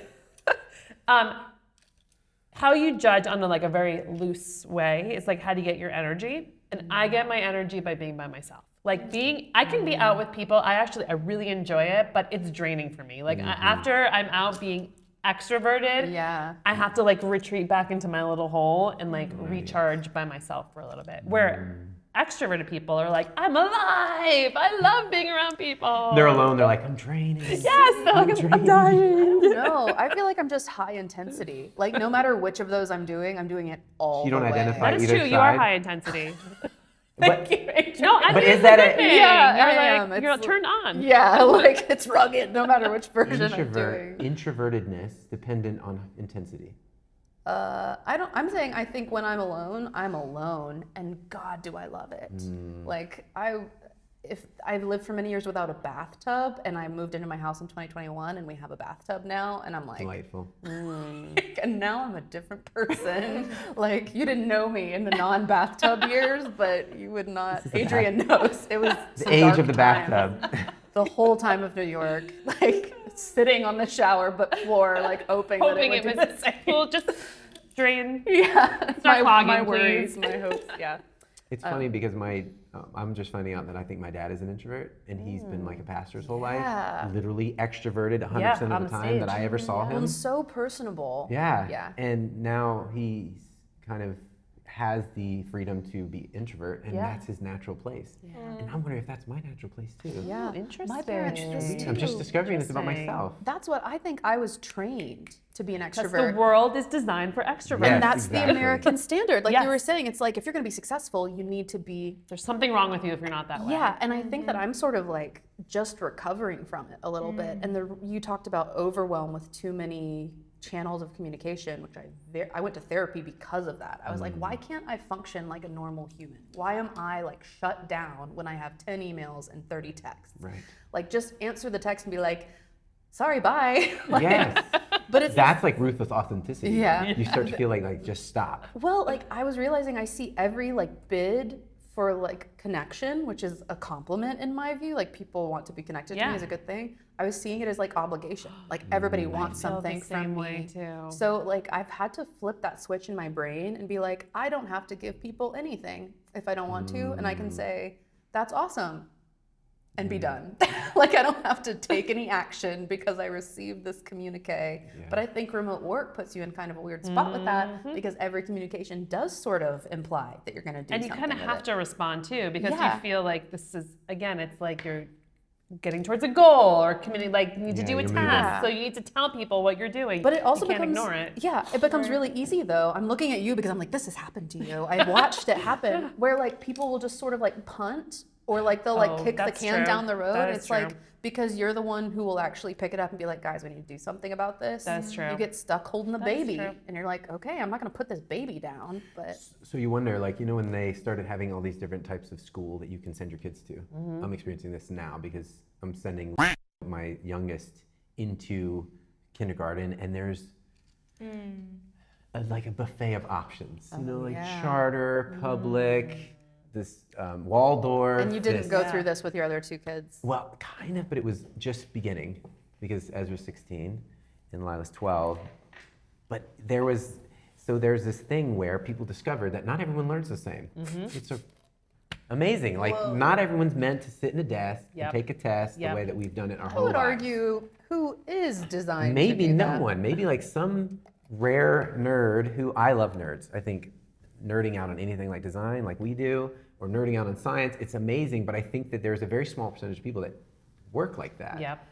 how you judge on a very loose way is like, how do you get your energy? And I get my energy by being by myself. Like I can be out with people. I really enjoy it, but it's draining for me. Like after I'm out being extroverted, Yeah. I have to retreat back into my little hole and recharge by myself for a little bit. Where extroverted people are like, I'm alive. I love being around people. They're alone. They're like, I'm draining. Yes, they're like, I'm dying. No, I feel like I'm just high intensity. Like no matter which of those I'm doing it all You don't the way. identify That is either true. You are side. high intensity. But, No, I But think is it's that a a- good thing. Yeah, I am. You're It's- turned on. Yeah, like it's rugged no matter which version I'm doing. introvertedness dependent on intensity. I'm saying I think when I'm alone, and God, do I love it. Like if I've lived for many years without a bathtub, and I moved into my house in 2021, and we have a bathtub now, and I'm like, Delightful. and now I'm a different person. Like you didn't know me in the non-bathtub years, but you would not. is the Adrian knows it was The some age dark of the time. bathtub. The whole time of New York, like sitting on the shower floor, like hoping that Hoping it would it do was the same. cool. Just drain. Yeah, Start my clogging, worries, please. my hopes. Yeah. It's funny because I'm just finding out that I think my dad is an introvert, and he's been like a pastor his whole Yeah. life, literally extroverted 100% Yeah, of on the the time that stage. I ever saw him. And so personable. Yeah. Yeah. And now he's kind of has the freedom to be introvert, and Yeah. that's his natural place. And I'm wondering if that's my natural place too. Yeah. Interesting. My parents just I'm just too. discovering this about Interesting. myself. That's what I think I was trained to be an Because extrovert. the world is designed for extroverts. Yes, And that's exactly. the American standard. Like Yes. you were saying, it's like if you're going to be successful, you need to be. There's something wrong with you if you're not that way. Yeah, and I think that I'm sort of like just recovering from it a little bit. And you talked about overwhelm with too many channels of communication, which I went to therapy because of that. I was like, why can't I function like a normal human? Why am I like shut down when I have 10 emails and 30 texts? Right. Like just answer the text and be like, sorry, bye. Like, Yes. But it's That's like ruthless authenticity. Yeah. You start to feel like just stop. well, like I was realizing I see every like bid for like connection, which is a compliment in my view. Like people want to be connected to Yeah. me is a good thing. I was seeing it as like obligation. Like everybody wants feel the something same from way, me. too. So like I've had to flip that switch in my brain and be like, I don't have to give people anything if I don't want to, and I can say, that's awesome. And be done. Like I don't have to take any action because I received this communique. Yeah. But I think remote work puts you in kind of a weird spot with that because every communication does sort of imply that you're going to do And you something kind of with have it. to respond too, because Yeah. you feel like this is, again, it's like you're getting towards a goal or committing, like you need to Yeah, do a you're moving. task. So you need to tell people what you're doing. But it also you can't becomes ignore it. Yeah, it becomes really easy though. I'm looking at you because I'm like, this has happened to you. I watched it happen where like people will just sort of like punt or like they'll like Oh, kick the that's can true. down the road. That is It's true. like because you're the one who will actually pick it up and be like, guys, we need to do something about this. That's true. You get stuck holding the That is baby true. and you're like, okay, I'm not gonna put this baby down, but So you wonder, like, when they started having all these different types of school that you can send your kids to. I'm experiencing this now because I'm sending my youngest into kindergarten, and there's like a buffet of options. Like yeah. charter, public, this Waldorf. and you didn't this- go through this with your other two kids. Well, kind of, but it was just beginning because Ezra's 16 and Lila's 12. But there's this thing where people discovered that not everyone learns the same. It's amazing. Like, not everyone's meant to sit in a desk Yep. and take a test Yep. the way that we've done it our I whole would lives. argue who is designed Maybe to do no that. one. Maybe like some rare nerd who I love nerds. I think nerding out on anything like design, like we do, or nerding out on science, it's amazing. But I think that there's a very small percentage of people that work like that. Yep.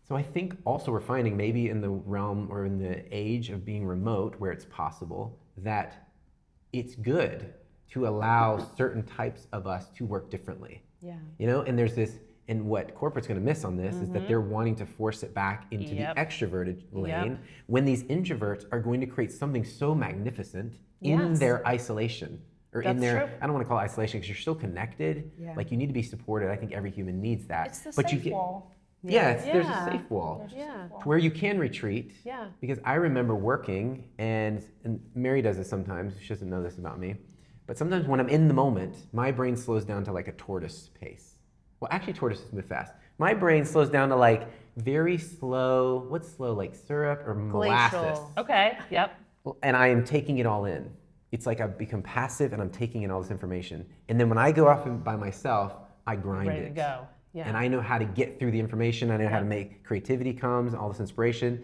So I think also we're finding maybe in the realm or in the age of being remote where it's possible that it's good to allow certain types of us to work differently. Yeah. And there's this, and what corporate's gonna miss on this is that they're wanting to force it back into Yep. the extroverted lane Yep. when these introverts are going to create something so magnificent in Yes. their isolation. Or in That's their, true. I don't want to call it isolation because you're still connected. Yeah. Like you need to be supported. I think every human needs that. It's the but safe wall. there's a Yeah. safe wall Yeah. where you can retreat. Yeah. Because I remember working, and Mary does this sometimes. She doesn't know this about me. But sometimes when I'm in the moment, my brain slows down to like a tortoise pace. Well, actually, tortoises move fast. My brain slows down to like very slow, what's slow, like syrup or molasses? Glacial. Okay. Yep. And I am taking it all in. It's like I've become passive and I'm taking in all this information. And then when I go off by myself, I grind Ready it. to go. Yeah. And I know how to get through the information. I know how to make creativity comes, all this inspiration.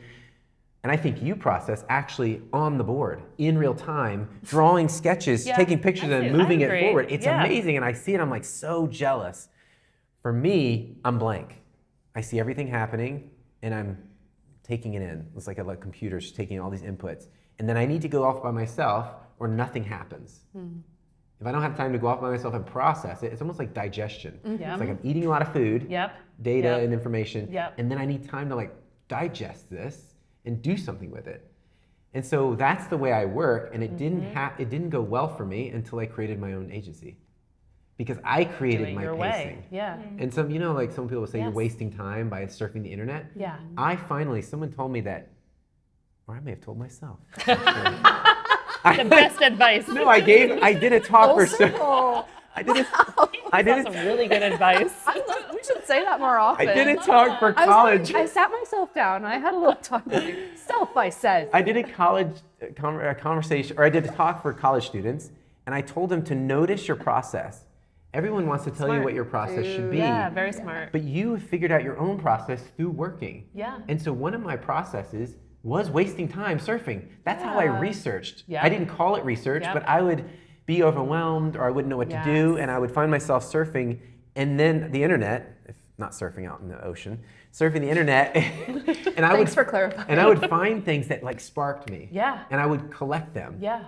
And I think you process actually on the board, in real time, drawing sketches, Yeah, taking pictures I and see. moving I it agree. forward. It's Yeah. amazing. And I see it, I'm like so jealous. For me, I'm blank. I see everything happening and I'm taking it in. It's like a computer's taking all these inputs. And then I need to go off by myself or nothing happens. If I don't have time to go off by myself and process it, it's almost like digestion. Yep. It's like I'm eating a lot of food, Yep. data Yep. and information, Yep. and then I need time to like digest this and do something with it. And so that's the way I work, and it didn't go well for me until I created my own agency. Because I Do created it my your pacing. way. Yeah. And some, like some people say you're Yes. wasting time by surfing the internet. Yeah. Someone told me that, or I may have told myself. The best advice. No, I did a talk I did That's some really good advice. We should say that more often. I did a talk for college. I sat myself down. I had a little talk with myself. I said. I did a conversation, or I did a talk for college students, and I told them to notice your process. Everyone wants to tell you Smart. what your process should be. Yeah, very smart. But you have figured out your own process through working. Yeah. And so one of my processes was wasting time surfing. That's how I researched. Yeah. I didn't call it research, Yep. but I would be overwhelmed or I wouldn't know what to do, Yes. and I would find myself surfing, and then the internet, if not surfing out in the ocean, surfing the internet, and I Thanks for clarifying. And I would find things that like sparked me. Yeah. And I would collect them. Yeah.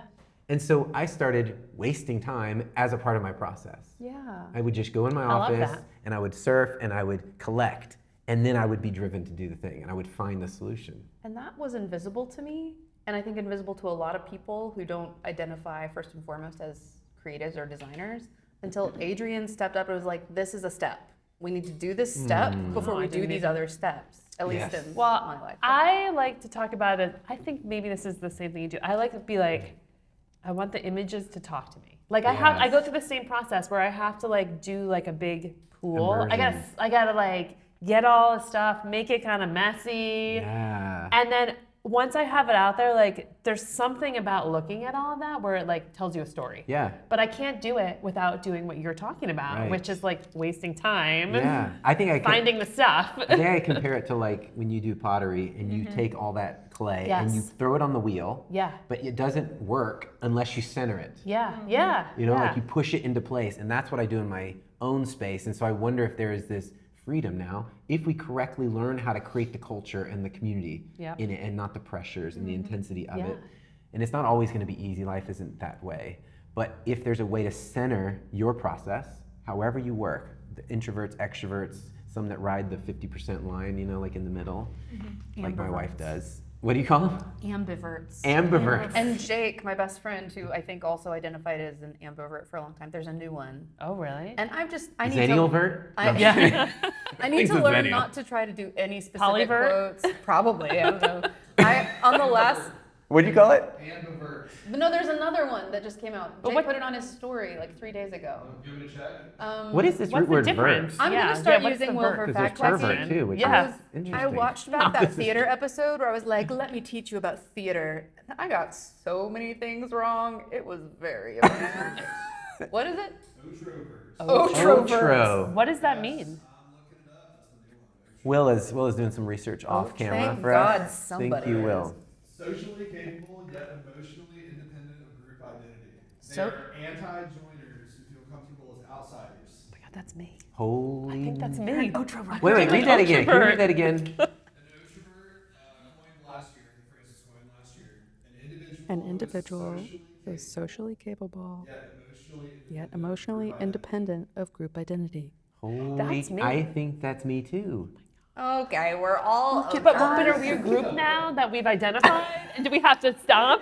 And so I started wasting time as a part of my process. Yeah. I would just go in my love office that. and I would surf and I would collect, and then I would be driven to do the thing and I would find the solution. And that was invisible to me, and I think invisible to a lot of people who don't identify first and foremost as creatives or designers, until Adrian stepped up and was like, this is a step. We need to do this step before we do these other steps, at least Yes. in Well, my life. I like to talk about it. I think maybe this is the same thing you do. I like to be like, I want the images to talk to me. Like I go through the same process where I have to like do like a big pool. Immersion. I gotta like get all the stuff, make it kind of messy. Yeah. And then once I have it out there, like there's something about looking at all of that where it like tells you a story. Yeah. But I can't do it without doing what you're talking about, Right. which is like wasting time. Yeah. I think Finding the stuff. I think I compare it to like when you do pottery and you take all that clay and you Yes. throw it on the wheel. Yeah. But it doesn't work unless you center it. Yeah. Yeah. You know, yeah. like you push it into place, and that's what I do in my own space. And so I wonder if there is this freedom now, if we correctly learn how to create the culture and the community Yep. in it, and not the pressures and the intensity of Yeah. it. And it's not always going to be easy. Life isn't that way. But if there's a way to center your process, however you work, the introverts, extroverts, some that ride the 50% line, you know, like in the middle, like my wife does. What do you call them? Ambiverts. Ambiverts. And Jake, my best friend, who I think also identified as an ambivert for a long time, there's a new one. Oh, really? And I need Zennialvert? I, No. Yeah. I need Thinks to it's learn Zennial. not to try to do any specific Polyvert? quotes. Probably, I don't know. On the last, What do you call it? Ambivert. but no, there's another one that just came out. But Jake what- put it on his story like 3 days ago. Give it a check. What is this What's root the word difference? verb? I'm Yeah, gonna start what's the using Will verb? for Because fact there's pervert checking. too, which Yeah. is interesting. I watched back that theater episode where I was like, let me teach you about theater. And I got so many things wrong. It was very embarrassing. What is it? Otro. What does that mean? Will is doing some research off camera thank for God us. somebody Thank you, is. Will. Socially capable yet emotionally independent of group identity. They So- are anti-joiners who feel comfortable as outsiders. Oh my God, that's me. Holy. I think that's me. Wait, read that again. Can you read that again? An extrovert coined last year, the phrase is coined last year. An individual is socially capable yet emotionally independent of group identity. Holy. That's me. I think that's me too. Okay, we're all. But are we a group now that we've identified? And do we have to stop?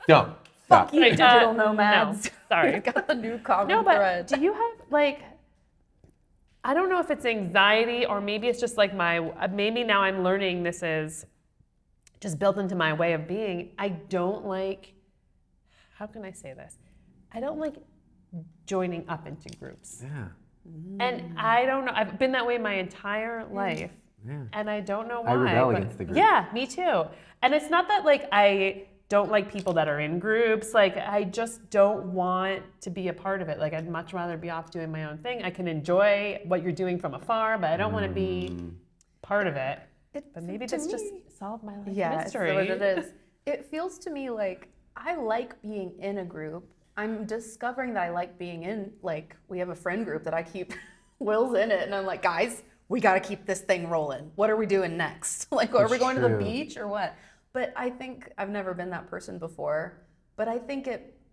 Don't. Stop. you digital No, nomads. sorry. Got the new common No, but thread. do you have like? I don't know if it's anxiety or maybe it's just like maybe now I'm learning this is just built into my way of being. I don't like, how can I say this? I don't like joining up into groups. Yeah. And I don't know, I've been that way my entire life. Yeah. And I don't know why. I rebel but- against the group. Yeah, me too. And it's not that like I don't like people that are in groups. Like I just don't want to be a part of it. Like I'd much rather be off doing my own thing. I can enjoy what you're doing from afar, but I don't want to be part of it. But maybe this just solved my life mystery. It's what it is. It feels to me like I like being in a group. I'm discovering that I like being in, like, we have a friend group that I keep Will's in it, and I'm like, guys, we got to keep this thing rolling. What are we doing next? Like, are we going to the true. beach or what? But I think I've never been that person before. But I think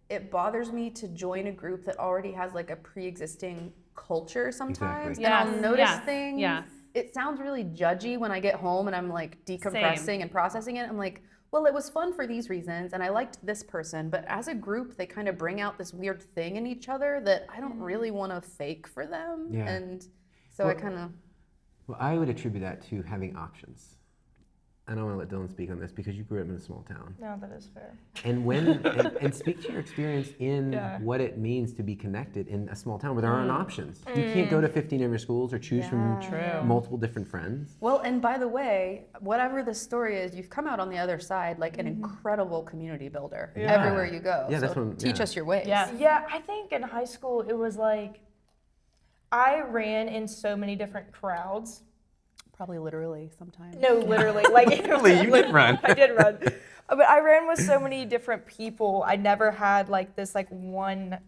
it bothers me to join a group that already has like a pre-existing culture sometimes. Exactly. And I'll Yes, notice yes, things. yes. It sounds really judgy when I get home and I'm like decompressing and processing it. I'm like, well, it was fun for these reasons and I liked this person, but as a group, they kind of bring out this weird thing in each other that I don't really want to fake for them. Yeah. And so I kind of... Well, I would attribute that to having options. I don't want to let Dylan speak on this because you grew up in a small town. No, that is fair. And and speak to your experience in what it means to be connected in a small town where there aren't options. You can't go to 15 different schools or choose from multiple different friends. Well, and by the way, whatever the story is, you've come out on the other side like an incredible community builder everywhere you go. Yeah, so that's what teach us your ways. Yeah. Yeah, I think in high school it was like I ran in so many different crowds. Probably literally sometimes. No, literally, like Literally, you did run. I did run, but I ran with so many different people. I never had like this like one. I'm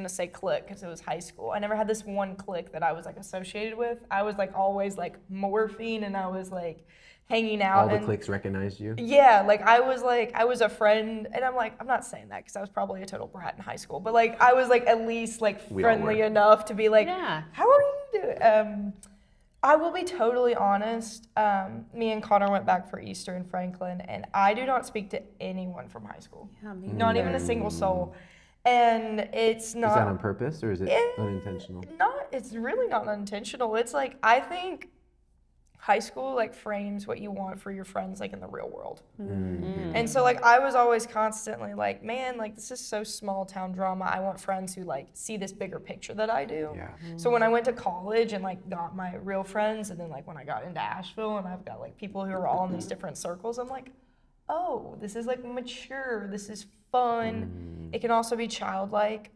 gonna say clique because it was high school. I never had this one clique that I was like associated with. I was like always like morphine, and I was like hanging out. All the and, cliques recognized you. Yeah, like I was a friend, and I'm not saying that because I was probably a total brat in high school, but like I was like at least like We all friendly were. enough to be like, Yeah. how are you doing? I will be totally honest. Me and Connor went back for Easter in Franklin, and I do not speak to anyone from high school. Yeah, me Not even a single soul. And it's not. Is that on purpose or is it unintentional? It's really not unintentional. It's like, I think high school like frames what you want for your friends like in the real world. And so like I was always constantly like, man, like this is so small town drama. I want friends who like see this bigger picture that I do. Yeah. So when I went to college and like got my real friends, and then like when I got into Asheville and I've got like people who are all in these different circles, I'm like, oh, this is like mature, this is fun. It can also be childlike.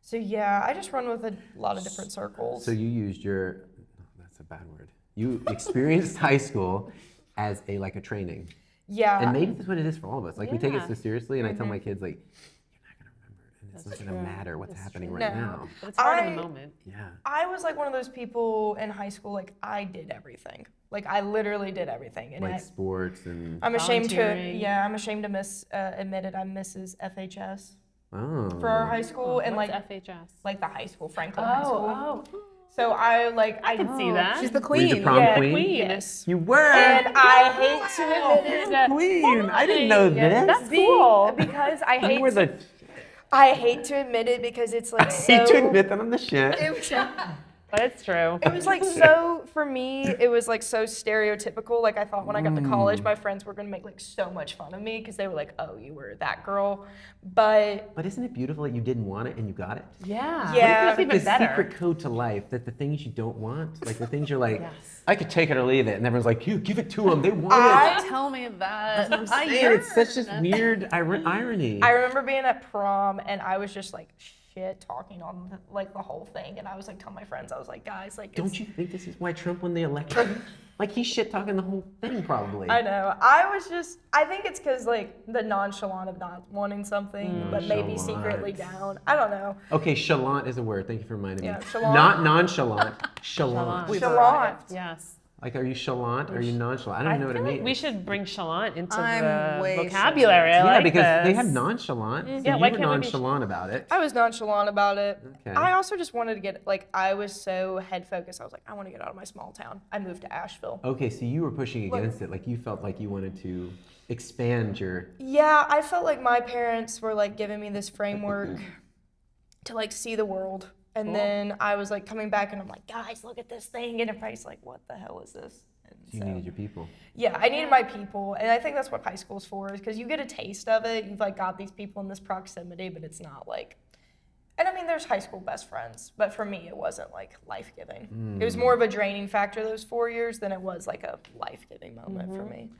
So yeah, I just run with a lot of different circles. So you used that's a bad word. You experienced high school as a training. Yeah. And maybe that's what it is for all of us. Like we take it Yeah. so seriously, and I tell my kids like, you're not gonna remember it, and it's not gonna matter what's happening right No. now. But it's hard in I- the moment. Yeah. I was like one of those people in high school, like I did everything. Like I literally did everything. And Like sports and I'm ashamed to, Volunteering. I'm ashamed to admit it. I'm Mrs. FHS oh. for our high school, and What's like FHS? the high school, Franklin High School. Oh, So I like I can see that. She's the Were you queen. the prom Yeah, queen? Queen. Yes. You were. And I hate to admit it Queen. I didn't know this. That's cool. because I You were hate. the. I hate to admit it because it's like I so. hate to admit that I'm the shit. But it's true. It was like so, for me, it was like so stereotypical. Like I thought when I got to college, my friends were gonna make like so much fun of me because they were like, oh, you were that girl. But But isn't it beautiful that you didn't want it and you got it? Yeah. Yeah. That's Like even the better. secret code to life, that the things you don't want, like the things you're like, Yes. I could take it or leave it, and everyone's like, you give it to them, they want I- it. Tell me that. I'm saying, it's such this weird irony. I remember being at prom and I was just like shit talking on like the whole thing, and I was like telling my friends, I was like, guys, like, Don't you think this is why Trump won the election? Like he's shit talking the whole thing, probably. I know. I think it's because like the nonchalant of not wanting something, but maybe Nonchalant. secretly down. I don't know. Okay, chalant is a word. Thank you for reminding Yeah, me. chalant. Not nonchalant. Chalant. Chalant. Yes. Like, are you chalant or are you nonchalant? I don't even know what it feel like means. we should bring chalant into I'm the way vocabulary. I yeah, like because they this. have nonchalant. So Yeah, you why were can't we be nonchalant about it. I was nonchalant about it. Okay. I also just wanted to get like I was so head focused. I was like, I want to get out of my small town. I moved to Asheville. Okay, so you were pushing against it. Like you felt like you wanted to expand your. Yeah, I felt like my parents were like giving me this framework to like see the world And then I was like coming back and I'm like, guys, look at this thing. And everybody's like, what the hell is this? And You needed your people. Yeah, I needed my people. And I think that's what high school's for, is because you get a taste of it. You've like got these people in this proximity, but it's not like, and I mean, there's high school best friends, but for me, it wasn't like life-giving. It was more of a draining factor those 4 years than it was like a life-giving moment for me.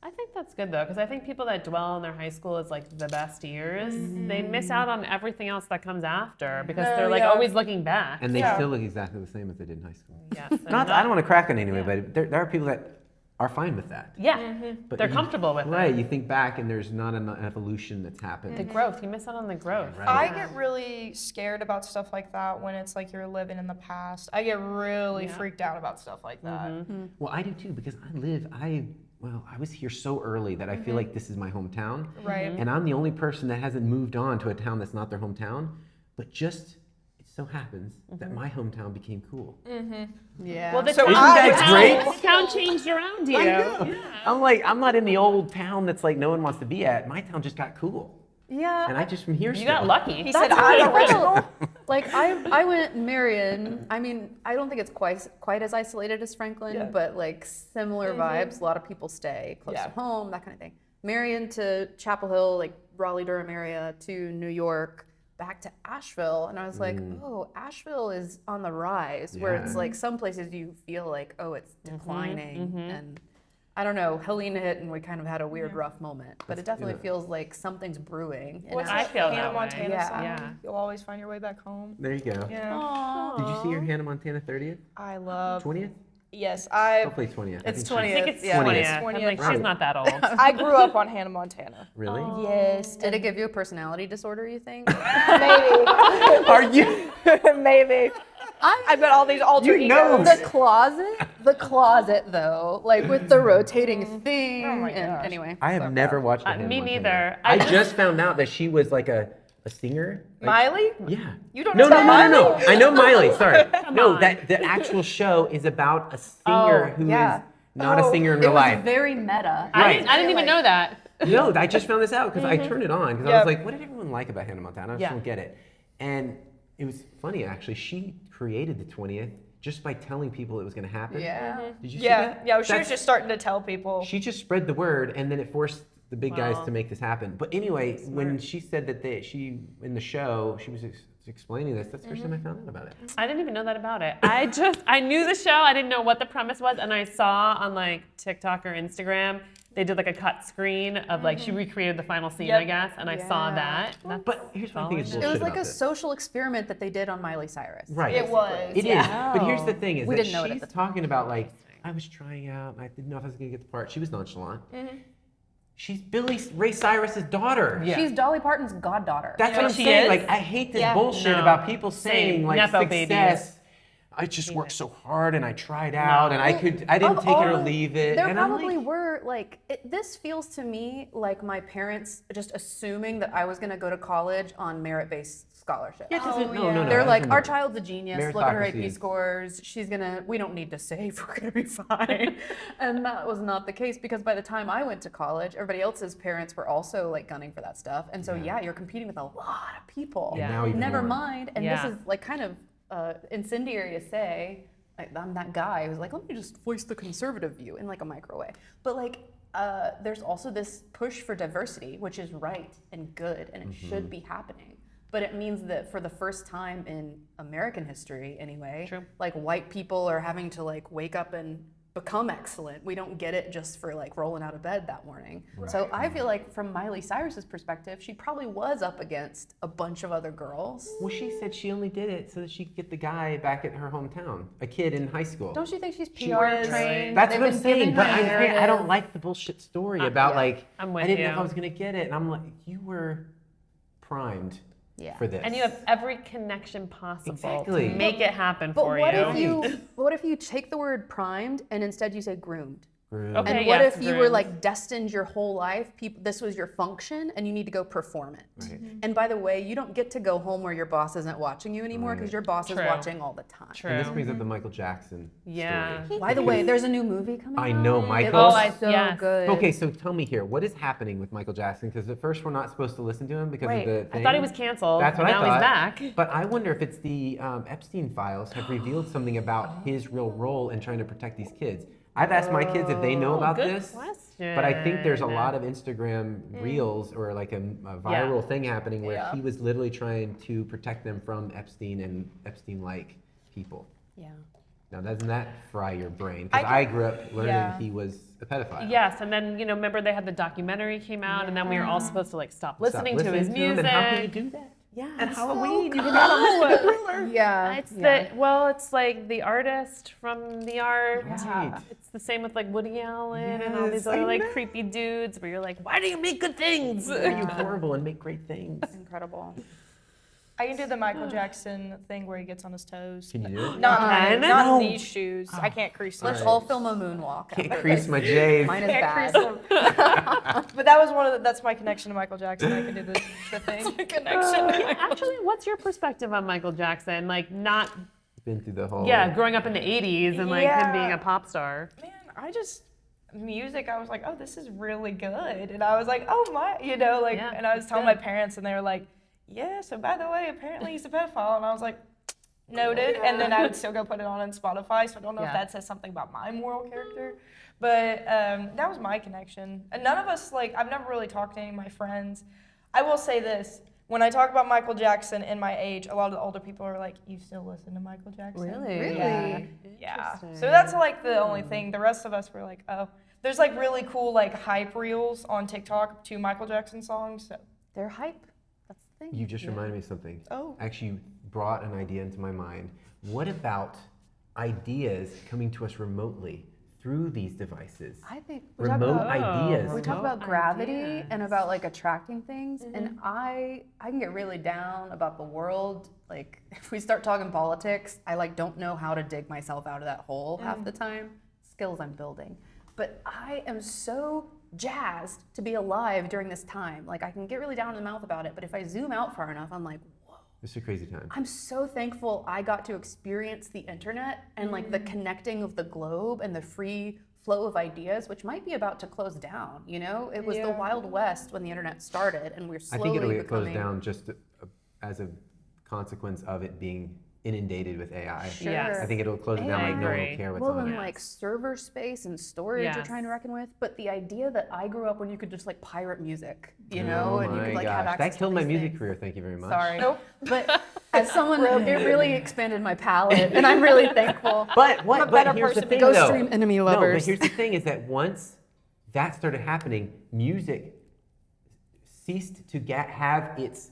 I think that's good though, because I think people that dwell on their high school as like the best years, they miss out on everything else that comes after because they're like always looking back. And they still look exactly the same as they did in high school. Yes, I don't want to crack on anyone, but there are people that are fine with that. Yeah, But they're you- comfortable with Right, it. you think back and there's not an evolution that's happened. The growth, you miss out on the growth. Right. I get really scared about stuff like that when it's like you're living in the past. I get really freaked out about stuff like that. Well, I do too, because I was here so early that I feel like this is my hometown. Right. And I'm the only person that hasn't moved on to a town that's not their hometown. But just, it so happens that my hometown became cool. Yeah. Well, the So town, that the great? town- the town changed around you. I know. I'm like, I'm not in the old town that's like no one wants to be at. My town just got cool. yeah. And I just from here You got lucky. He said, I'm original. Like I went Marion. I mean, I don't think it's quite as isolated as Franklin, but like similar vibes. A lot of people stay close to home, that kind of thing. Marion to Chapel Hill, like Raleigh, Durham area, to New York, back to Asheville, and I was like, oh, Asheville is on the rise. Where it's like some places you feel like, oh, it's declining, and I don't know. Helena hit, and we kind of had a weird, rough moment. But it definitely feels like something's brewing. in What's I that feel Hannah that way. Montana Yeah. song? Yeah. You'll always find your way back home. There you go. Yeah. Did you see your Hannah Montana 30th? I love. 20th? Yes, I Hopefully 20th. It's I think it's 20th. 20th. Yeah. I'm like, Right. she's not that old. I grew up on Hannah Montana. Really? Yes. Did it give you a personality disorder, you think? Maybe. Are you? Maybe. I've got all these alter You know. egos. The closet though, like with the rotating thing. Oh my and gosh. anyway. I have never watched a Hannah me Montana. neither. I just found out that she was like a singer. Like, Miley? Yeah. You don't No, know no, no, about no, no. Miley? I know Miley. Sorry. No, on. that the actual show is about a singer who is yeah. not a singer in It real was life. very meta. Right. I didn't even know that. No, I just found this out because I turned it on because I Yep. was like, what did everyone like about Hannah Montana? I just don't get it. And it was funny actually. She created the 20th just by telling people it was going to happen. Yeah. Did you see Yeah. that? Yeah, she was That's- just starting to tell people. She just spread the word, and then it forced the big guys Wow. to make this happen. But anyway, when she said that she in the show she was explaining this, that's the first time I found out about it. I didn't even know that about it. I knew the show. I didn't know what the premise was, and I saw on like TikTok or Instagram they did like a cut screen of like she recreated the final scene, I guess, and I saw that. That's But here's what I think is solid. bullshit It was like about a this. social experiment that they did on Miley Cyrus. Right. It was. It is. But here's the thing: is We that didn't know it at she's the talking about like I was trying out, and I didn't know if I was going to get the part. She was nonchalant. She's Billy Ray Cyrus's daughter. Yeah. She's Dolly Parton's goddaughter. That's what I'm she saying. is? Like I hate this Yeah. bullshit No. about people saying Same. like Nepo success. I just worked so hard and I tried out and I didn't Of take it or all- leave it. There and I'm probably like, were like this feels to me like my parents just assuming that I was going to go to college on merit-based scholarship. yeah, it doesn't, no. They're I like, don't our know. child's a genius. Look at her Meritocracy AP is- scores. She's gonna. We don't need to save. We're gonna be fine. And that was not the case because by the time I went to college, everybody else's parents were also like gunning for that stuff. And so yeah, you're competing with a lot of people. Yeah. Now even Never more. mind. And Yeah. this is like kind of incendiary to say. I'm that guy who's like, let me just voice the conservative view in like a micro way. But like, there's also this push for diversity, which is right and good, and it should be happening. But it means that for the first time in American history, anyway, like white people are having to like wake up and become excellent. We don't get it just for like rolling out of bed that morning. So I feel like from Miley Cyrus's perspective, she probably was up against a bunch of other girls. Well, she said she only did it so that she could get the guy back at her hometown, a kid in high school. Don't you think she's She PR is. trained? That's They've what I'm been giving saying, but her I narrative. don't like the bullshit story about yeah. like I'm with I didn't know you. if I was gonna get it, and I'm like, you were primed Yeah. for this. And you have every connection possible Exactly. to make it happen But for what you. if you take the word primed and instead you say groomed? Groom. Okay. And what yes, if you were groomed. like destined your whole life? This was your function, and you need to go perform it. Right. And by the way, you don't get to go home where your boss isn't watching you anymore because Right. your boss is True. watching all the time. True. And this brings up the Michael Jackson Yeah. story. By the way, there's a new movie coming out. I know, It Michael. was Oh, so yes. good. Okay, so tell me here, what is happening with Michael Jackson? Because at first we're not supposed to listen to him because Right. of the I thing. thought he was canceled. That's what now I thought. he's back. But I wonder if it's the Epstein files have revealed something about his real role in trying to protect these kids. I've asked my kids if they know about good this. question. But I think there's a lot of Instagram reels or like a viral thing happening where Yeah. he was literally trying to protect them from Epstein and Epstein-like people. Yeah. Now, doesn't that fry your brain? Because I I grew up learning yeah. he was a pedophile. Yes, and then remember they had the documentary came out, and then we were all supposed to like stop listening to his him, music. and how can you do that? Yeah, At it's Halloween, you so cannot listen to cool. Thriller. Yeah. It's yeah. it's like the artist from the art. Right. It's the same with like Woody Allen and all these Yes, I other like know. creepy dudes where you're like, why do you make good things? Are you horrible and make great things? Incredible. I can do the Michael Jackson thing where he gets on his toes. Can you do it? Not Can? not No. in these shoes. I can't crease Let's them. all film a moonwalk. Can't crease my J's. Mine is Can't bad. crease them. But that was that's my connection to Michael Jackson. I can do the thing. Actually, what's your perspective on Michael Jackson? Like not Been through the whole. growing up in the 80s and like him Yeah. being a pop star. Man, music, I was like, oh, this is really good. And I was like, oh my, Yeah, and I was it's telling good. my parents and they were like, yeah, so by the way, apparently he's a pedophile. And I was like, noted. And then I would still go put it on Spotify. So I don't know if Yeah. that says something about my moral character. But that was my connection. And none of us, I've never really talked to any of my friends. I will say this. When I talk about Michael Jackson in my age, a lot of the older people are like, you still listen to Michael Jackson? Really? Yeah. Yeah. So that's the only thing. The rest of us were like, oh. There's really cool hype reels on TikTok to Michael Jackson songs. So. They're hype. That's the thing. You just reminded me of something. Oh. Actually, you brought an idea into my mind. What about ideas coming to us remotely through these devices? I think we talk Remote about, ideas. we talk about Remote gravity ideas. and about attracting things, and I can get really down about the world. Like if we start talking politics, I don't know how to dig myself out of that hole half the time. Skills I'm building. But I am so jazzed to be alive during this time. I can get really down in the mouth about it, but if I zoom out far enough, I'm like, whoa. It's a crazy time. I'm so thankful I got to experience the internet and the connecting of the globe and the free flow of ideas, which might be about to close down. It was the Wild West when the internet started, and we're I slowly think it'll get becoming. closed down just as a consequence of it being inundated with AI. Sure. Yes. I think it'll close it down I like no one agree. will care what's Well, on and it. server space and storage you're Yes. trying to reckon with, but the idea that I grew up when you could just pirate music, Oh and you could my have gosh, access that killed to my these music things. career. Thank you very much. Sorry, but as someone, it really expanded my palette, and I'm really thankful. But what? I'm a better But here's the person thing, because though. stream enemy No, but lovers. here's the thing: is that once that started happening, music ceased to have its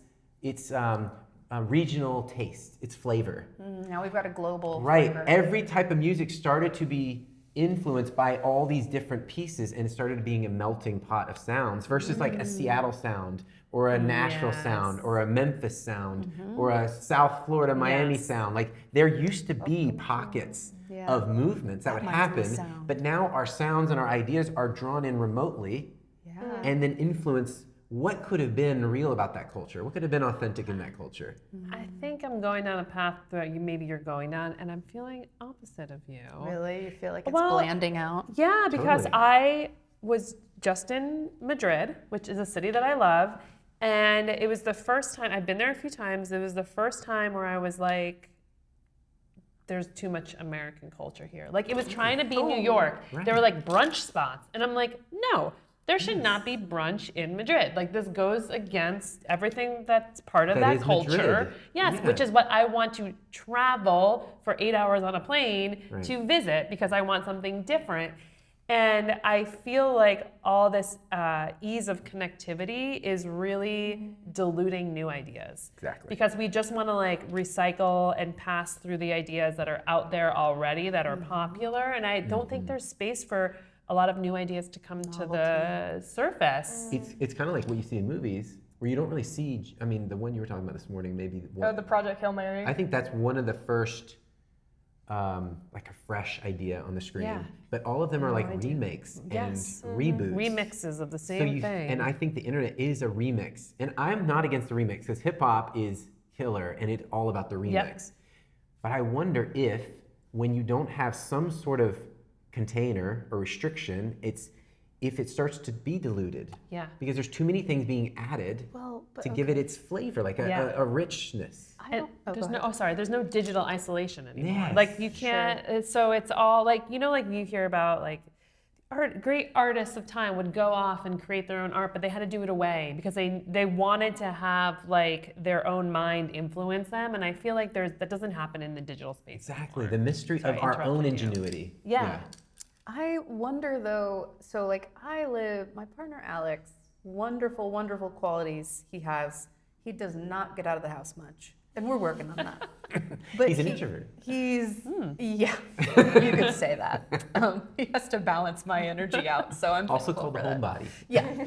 regional taste, its flavor. Now we've got a global Right. flavor. Every type of music started to be influenced by all these different pieces and it started being a melting pot of sounds versus like a Seattle sound or a Nashville sound or a Memphis sound or a South Florida, Miami Yes. sound. Like there used to be pockets Yeah. of movements that would reminds me of happen, sound. but now our sounds and our ideas are drawn in remotely Yeah. and then influence what could have been real about that culture, what could have been authentic in that culture. I think I'm going down a path that maybe you're going down, and I'm feeling opposite of you. Really, you feel like it's Well, blanding out? Yeah, because Totally. I was just in Madrid, which is a city that I love, and it was the first time, I've been there a few times, it was the first time where I was like, there's too much American culture here. Like it was trying to be New York. right. There were like brunch spots, and I'm like, no, there should not be brunch in Madrid. Like this goes against everything that's part of That that is culture. Madrid. Yes, Yeah. which is what I want to travel for 8 hours on a plane Right. to visit because I want something different. And I feel like all this ease of connectivity is really diluting new ideas. Exactly. Because we just want to recycle and pass through the ideas that are out there already that are popular. And I don't think there's space for a lot of new ideas to come to the surface. It's kind of like what you see in movies where you don't really see, I mean, the one you were talking about this morning, maybe The Project Hail Mary. I think that's one of the first like a fresh idea on the screen. Yeah. But all of them are like idea. remakes Yes. and reboots. Remixes of the same thing. And I think the internet is a remix. And I'm not against the remix because hip hop is killer and it's all about the remix. Yep. But I wonder if when you don't have some sort of container or restriction, if it starts to be diluted. Yeah. Because there's too many things being added to give it its flavor, like a richness. And there's no digital isolation anymore. Yes. Like you can't, so it's all like, like you hear about like great artists of time would go off and create their own art, but they had to do it away because they wanted to have like their own mind influence them. And I feel like that doesn't happen in the digital space. Exactly, anymore. the mystery Sorry, of our own interrupted you. ingenuity. Yeah. I wonder though, so like my partner Alex, wonderful, wonderful qualities he has. He does not get out of the house much. And we're working on that. But He's an introvert. Yeah, you could say that. He has to balance my energy out, so I'm Also thankful called the for that. homebody. Yeah,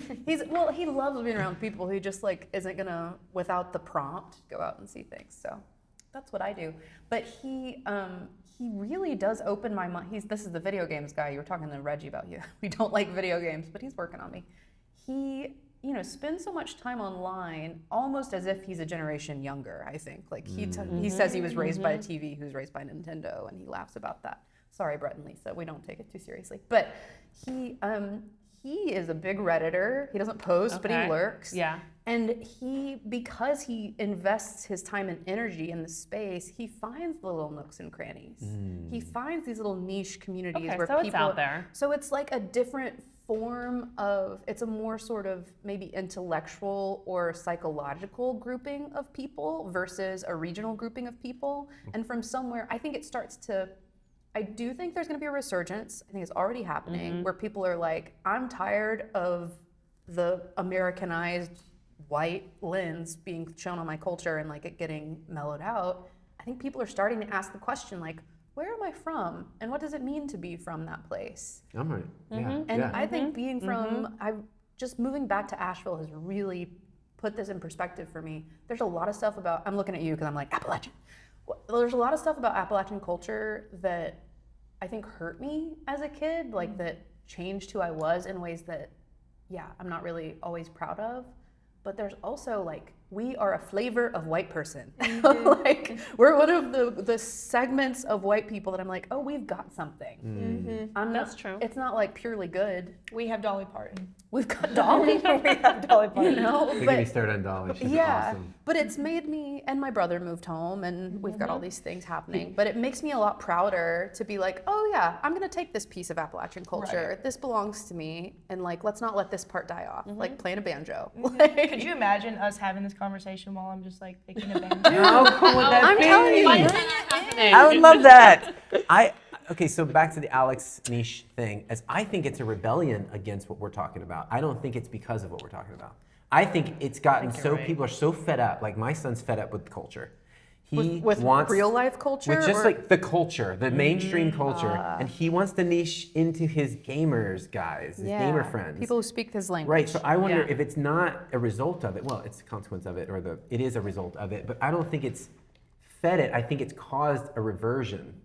he loves being around people who just like isn't gonna, without the prompt, go out and see things. So that's what I do. But he really does open my mind. This is the video games guy. You were talking to Reggie about we don't like video games, but he's working on me. He spends so much time online, almost as if he's a generation younger. I think like he says he was raised by a TV, who's raised by Nintendo, and he laughs about that. Sorry, Brett and Lisa, we don't take it too seriously. But he is a big Redditor. He doesn't post, but he lurks. Yeah. And because he invests his time and energy in the space, he finds the little nooks and crannies. He finds these little niche communities where so people it's out there. So it's like a different form it's a more sort of maybe intellectual or psychological grouping of people versus a regional grouping of people. And from somewhere, I think it starts to, I do think there's going to be a resurgence. I think it's already happening where people are like, I'm tired of the Americanized white lens being shown on my culture and like it getting mellowed out. I think people are starting to ask the question like, where am I from? And what does it mean to be from that place? I'm right. Yeah. And I think being from, just moving back to Asheville has really put this in perspective for me. There's a lot of stuff about, I'm looking at you because I'm like, Appalachian. There's a lot of stuff about Appalachian culture that I think hurt me as a kid, like that changed who I was in ways that, I'm not really always proud of. But there's also like, we are a flavor of white person. Like we're one of the segments of white people that I'm like, oh, we've got something. That's true. It's not like purely good. We have Dolly Parton. We've got Dolly. We have Dolly Parton. Don't get me started on Dolly. She's awesome. But it's made me, and my brother moved home, and we've got all these things happening. But it makes me a lot prouder to be like, oh yeah, I'm gonna take this piece of Appalachian culture. Right. This belongs to me, and like, let's not let this part die off. Like playing a banjo. Like, could you imagine us having this conversation while I'm just like picking a banjo? How cool would that I'm be? telling you. I would love that. Okay, so back to the Alex niche thing, as I think it's a rebellion against what we're talking about. I don't think it's because of what we're talking about. I think it's gotten so, people are so fed up, like my son's fed up with culture. He with wants real life culture? With just or? like the culture, the mainstream culture. And he wants to niche into his gamers guys, his gamer friends. People who speak his language. Right, so I wonder if it's not a result of it. Well, it's a consequence of it, or it is a result of it, but I don't think it's fed it. I think it's caused a reversion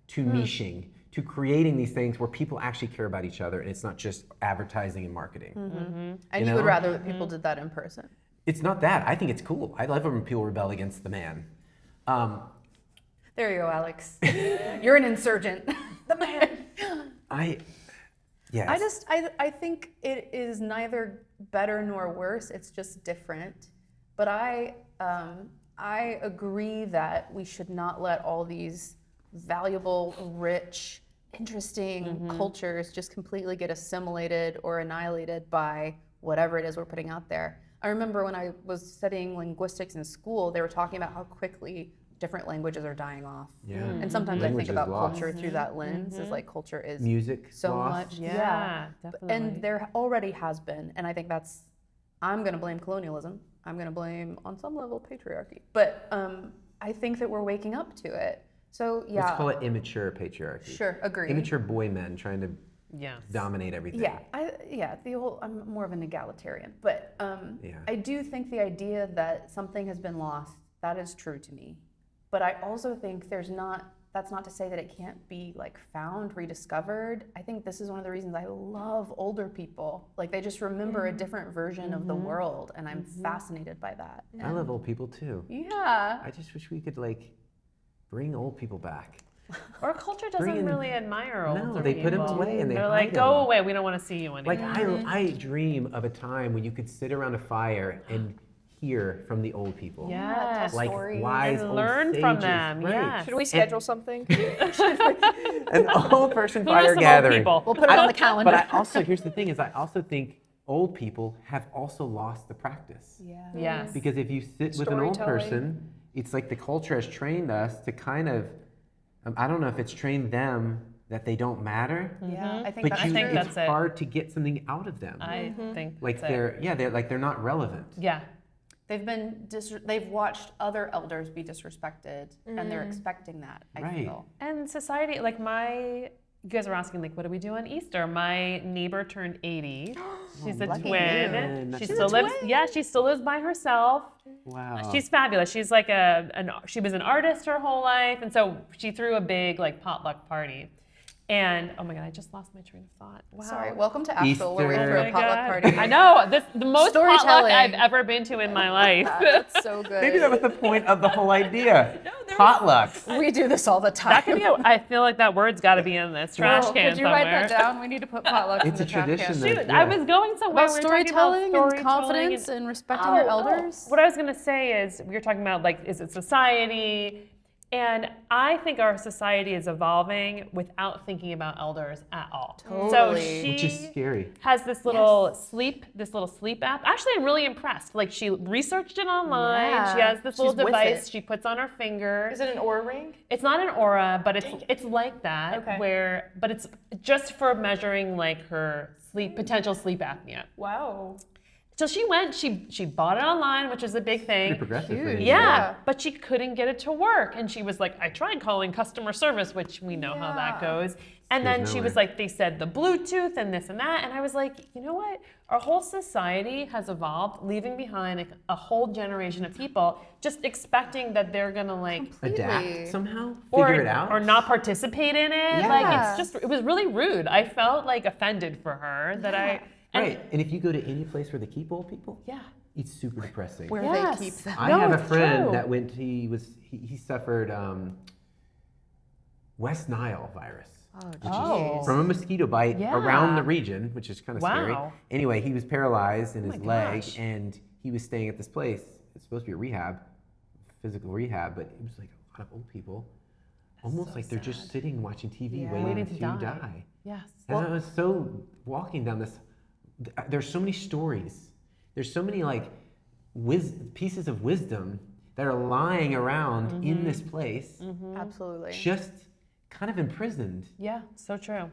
to niching, to creating these things where people actually care about each other and it's not just advertising and marketing. And you would rather that people did that in person? It's not that. I think it's cool. I love when people rebel against the man. There you go, Alex. You're an insurgent. The man. Yes. I think it is neither better nor worse. It's just different. But I agree that we should not let all these valuable, rich, interesting cultures just completely get assimilated or annihilated by whatever it is we're putting out there. I remember when I was studying linguistics in school, they were talking about how quickly different languages are dying off. Yeah. And sometimes Language I think is about lost. culture through that lens, is like culture is Music so lost. much. Yeah, definitely. And there already has been, and I think I'm gonna blame colonialism. I'm gonna blame, on some level, patriarchy. But I think that we're waking up to it. So yeah. Let's call it immature patriarchy. Sure, agree. Immature boy men trying to Yes. dominate everything. Yeah, I'm more of an egalitarian, but I do think the idea that something has been lost, that is true to me. But I also think there's not that's not to say that it can't be like found, rediscovered. I think this is one of the reasons I love older people. Like they just remember a different version of the world, and I'm fascinated by that. I love old people too. Yeah. I just wish we could like bring old people back. Our culture doesn't Bring in- really admire older No, they put 'em people. away and they They're hide like, go 'em. away, we don't want to see you anymore. Like I dream of a time when you could sit around a fire and hear from the old people. Yes. Like stories. wise And old learn from sages. them, Right. yes. Should we schedule something? An old person Who knows fire some old gathering. people? We'll put it on the calendar. But I also, here's the thing, is I also think old people have also lost the practice. Yes. Because if you sit with an old Storytelling. person, it's like the culture has trained us to kind of, I don't know if it's trained them that they don't matter, Yeah, I think but that's you, think true. it's that's it. hard to get something out of them. I think Like that's it. they're not relevant. Yeah. They've watched other elders be disrespected, and they're expecting that. I Right. feel. And society, like you guys were asking, like, what do we do on Easter? My neighbor turned 80. She's a lucky twin. you. She She's still lives. Yeah, she still lives by herself. Wow. She's fabulous. She's like she was an artist her whole life, and so she threw a big like potluck party. And oh my god, I just lost my train of thought. Wow. Sorry. Welcome to Asheville, where we Easter. throw Oh a my potluck God. party. I know the most potluck Storytelling. I've ever been to in my life. That's so good. Maybe that was the point of the whole idea. Potlucks. We do this all the time. That could be. I feel like that word's got to be in this trash can Could you somewhere. write that down? We need to put potluck in It's the a trash can. tradition Shoot, that- I yeah. was going somewhere. About we were talking storytelling about and confidence and respecting your elders. What I was going to say is we were talking about like, is it society? And I think our society is evolving without thinking about elders at all. So Totally. she Which is scary. has this little sleep app. Actually, I'm really impressed. Like she researched it online. She Yeah. has this little She's with device it. she puts on her finger. Is it an Oura ring? It's not an Aura, but it's like that. Okay. But it's just for measuring like her potential sleep apnea. Wow. So she went, she bought it online, which is a big thing. Pretty progressive for you. Yeah, but she couldn't get it to work. And she was like, I tried calling customer service, which we know how that goes. And then Goes she was nowhere. like, they said the Bluetooth and this and that. And I was like, you know what? Our whole society has evolved, leaving behind a whole generation of people just expecting that they're gonna like Adapt somehow? or, Figure it out? or not participate in it. Yeah. Like it was really rude. I felt like offended for her that Right. And if you go to any place where they keep old people, yeah. it's super depressing. Where Yes. they keep them. I No, have a it's friend true. that went. He suffered West Nile virus Oh. from a mosquito bite Yeah. around the region, which is kind of scary. Wow. Anyway, he was paralyzed in his leg, gosh. and he was staying at this place. It's supposed to be a rehab, physical rehab, but it was like a lot of old people, almost like they're just sitting watching TV, waiting to die. Yes. And I was so walking down this. There's so many stories. There's so many like pieces of wisdom that are lying around in this place, Absolutely. just kind of imprisoned. Yeah, so true.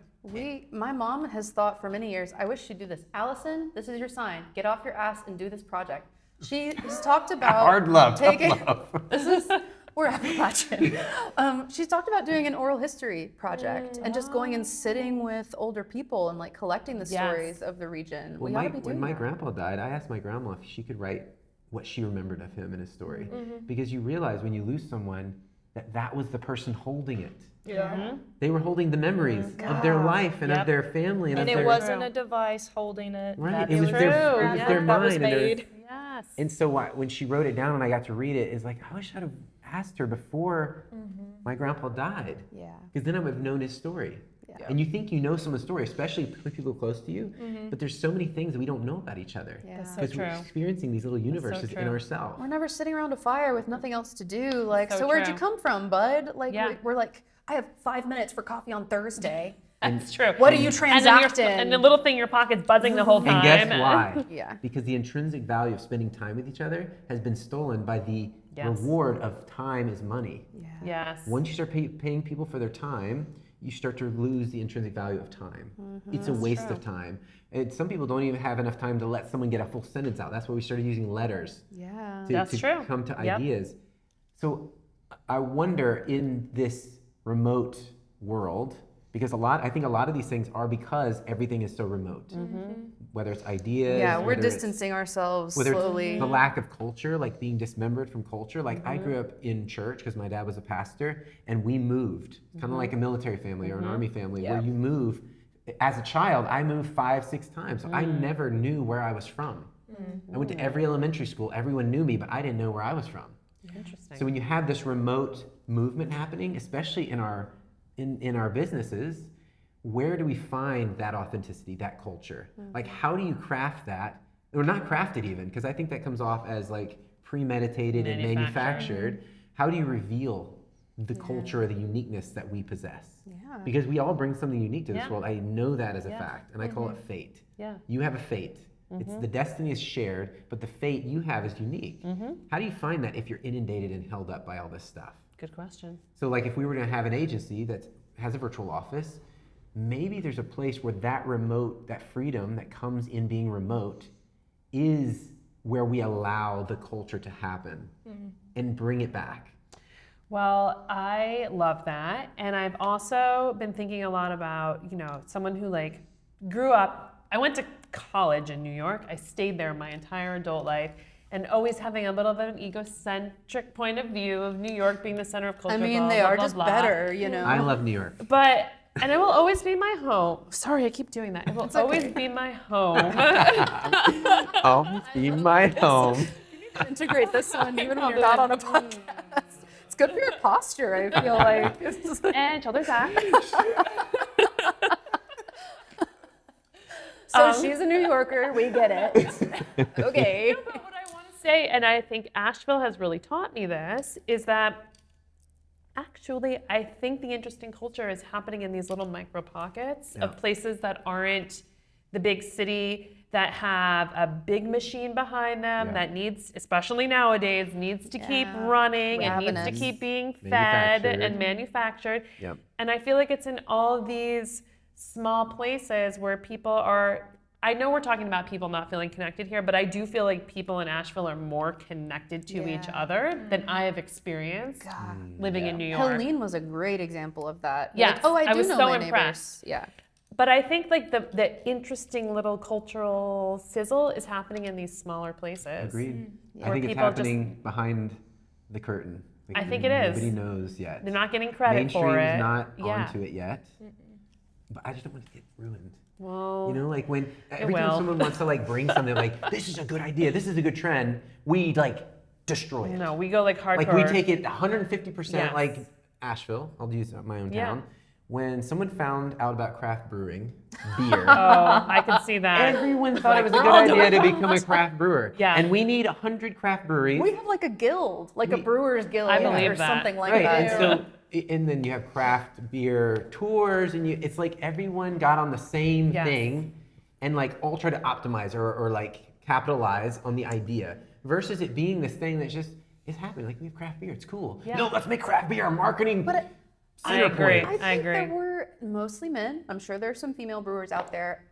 My mom has thought for many years, I wish she'd do this. Allison, this is your sign. Get off your ass and do this project. She has talked about Hard love, tough taking. love. This is we're Appalachian. She's talked about doing an oral history project and just going and sitting with older people and like collecting the stories of the region. Well, we ought to be doing when my that. grandpa died, I asked my grandma if she could write what she remembered of him and his story, because you realize when you lose someone that was the person holding it. Yeah. They were holding the memories of their life and of Yep. their family and, And of it their wasn't a device holding it. right. That's It was true. their it was Yeah. their That was mind and their- made. Yes. And so when she wrote it down and I got to read it, it's like, I wish I'd have asked her before my grandpa died. Yeah. Because then I would have known his story. Yeah. And you think you know someone's story, especially people close to you, but there's so many things that we don't know about each other. Yeah. That's so Because we're true. experiencing these little universes in true. ourselves. We're never sitting around a fire with nothing else to do. Like, So so where'd true. you come from, bud? Like, Yeah. we're like, I have 5 minutes for coffee on Thursday. That's true. What are you and then transacting? and the little thing in your pocket's buzzing the whole time. And guess why? Yeah. Because the intrinsic value of spending time with each other has been stolen by the Yes. reward of time is money. Yes. Once you start paying people for their time, you start to lose the intrinsic value of time. It's a waste of time. And some people don't even have enough time to let someone get a full sentence out. That's why we started using letters Yeah. to, That's to true. come to Yep. ideas. So I wonder, in this remote world, Because I think a lot of these things are because everything is so remote. Whether it's ideas, Yeah, we're whether it's- distancing ourselves whether slowly. it's the lack of culture, like being dismembered from culture. Like I grew up in church because my dad was a pastor, and we moved, kind of like a military family or an army family, where you move. As a child, I moved 5-6 times. So I never knew where I was from. I went to every elementary school. Everyone knew me, but I didn't know where I was from. Interesting. So when you have this remote movement happening, especially in our businesses, where do we find that authenticity, that culture? Like, how do you craft that? Or not craft it even, because I think that comes off as like premeditated and manufactured. How do you reveal the culture or the uniqueness that we possess? Because we all bring something unique to this world. I know that as a fact, and I call it fate. You have a fate. It's the destiny is shared, but the fate you have is unique. How do you find that if you're inundated and held up by all this stuff? Good question. So like if we were to have an agency that has a virtual office, maybe there's a place where that remote, that freedom that comes in being remote is where we allow the culture to happen and bring it back. Well, I love that. And I've also been thinking a lot about, someone who like grew up, I went to college in New York. I stayed there my entire adult life, and always having a little bit of an egocentric point of view of New York being the center of culture. I mean, blah, they blah, are blah, just blah. better, I love New York. And it will always be my home. Sorry, I keep doing that. It will always be my home. Always be my home. Integrate this one even when you're not on a podcast. It's good for your posture, I feel like. And shoulders back. So she's a New Yorker, we get it. Okay. But what I want to say, and I think Asheville has really taught me this, is that actually I think the interesting culture is happening in these little micro pockets of places that aren't the big city, that have a big machine behind them that needs, especially nowadays, needs to keep running and needs to Ravenous. keep being fed Manufactured. and manufactured. Yep. And I feel like it's in all these small places where people are, I know we're talking about people not feeling connected here, but I do feel like people in Asheville are more connected to each other than I have experienced living in New York. Helene was a great example of that. Yes, Like, oh, I do was know so my impressed. neighbors. Yeah. But I think like the interesting little cultural sizzle is happening in these smaller places. Agreed. I Where think it's people just- happening behind the curtain. Like, I think it is. Nobody knows yet. They're not getting credit Mainstream's for it. not Yeah. onto it yet. But I just don't want it to get ruined. Well, You know, like when every time will. someone wants to like bring something like, this is a good idea, this is a good trend, we like destroy it. no, we go like hardcore. Like we take it 150%, Yes. like Asheville, I'll use my own Yeah. town. When someone found out about craft brewing, beer, Oh, I can see that. everyone thought it was a we're good all doing idea to become a craft brewer. Yeah. And we need 100 craft breweries. We have like a guild, like a brewer's guild I believe or that. something like Right, that. and and then you have craft beer tours, and it's like everyone got on the same Yes. thing, and like all try to optimize or like capitalize on the idea, versus it being this thing that's just it's happening. Like we have craft beer, it's cool. Yeah. No, let's make craft beer our marketing. But I center agree. point. I think agree. that we're mostly men. I'm sure there's some female brewers out there.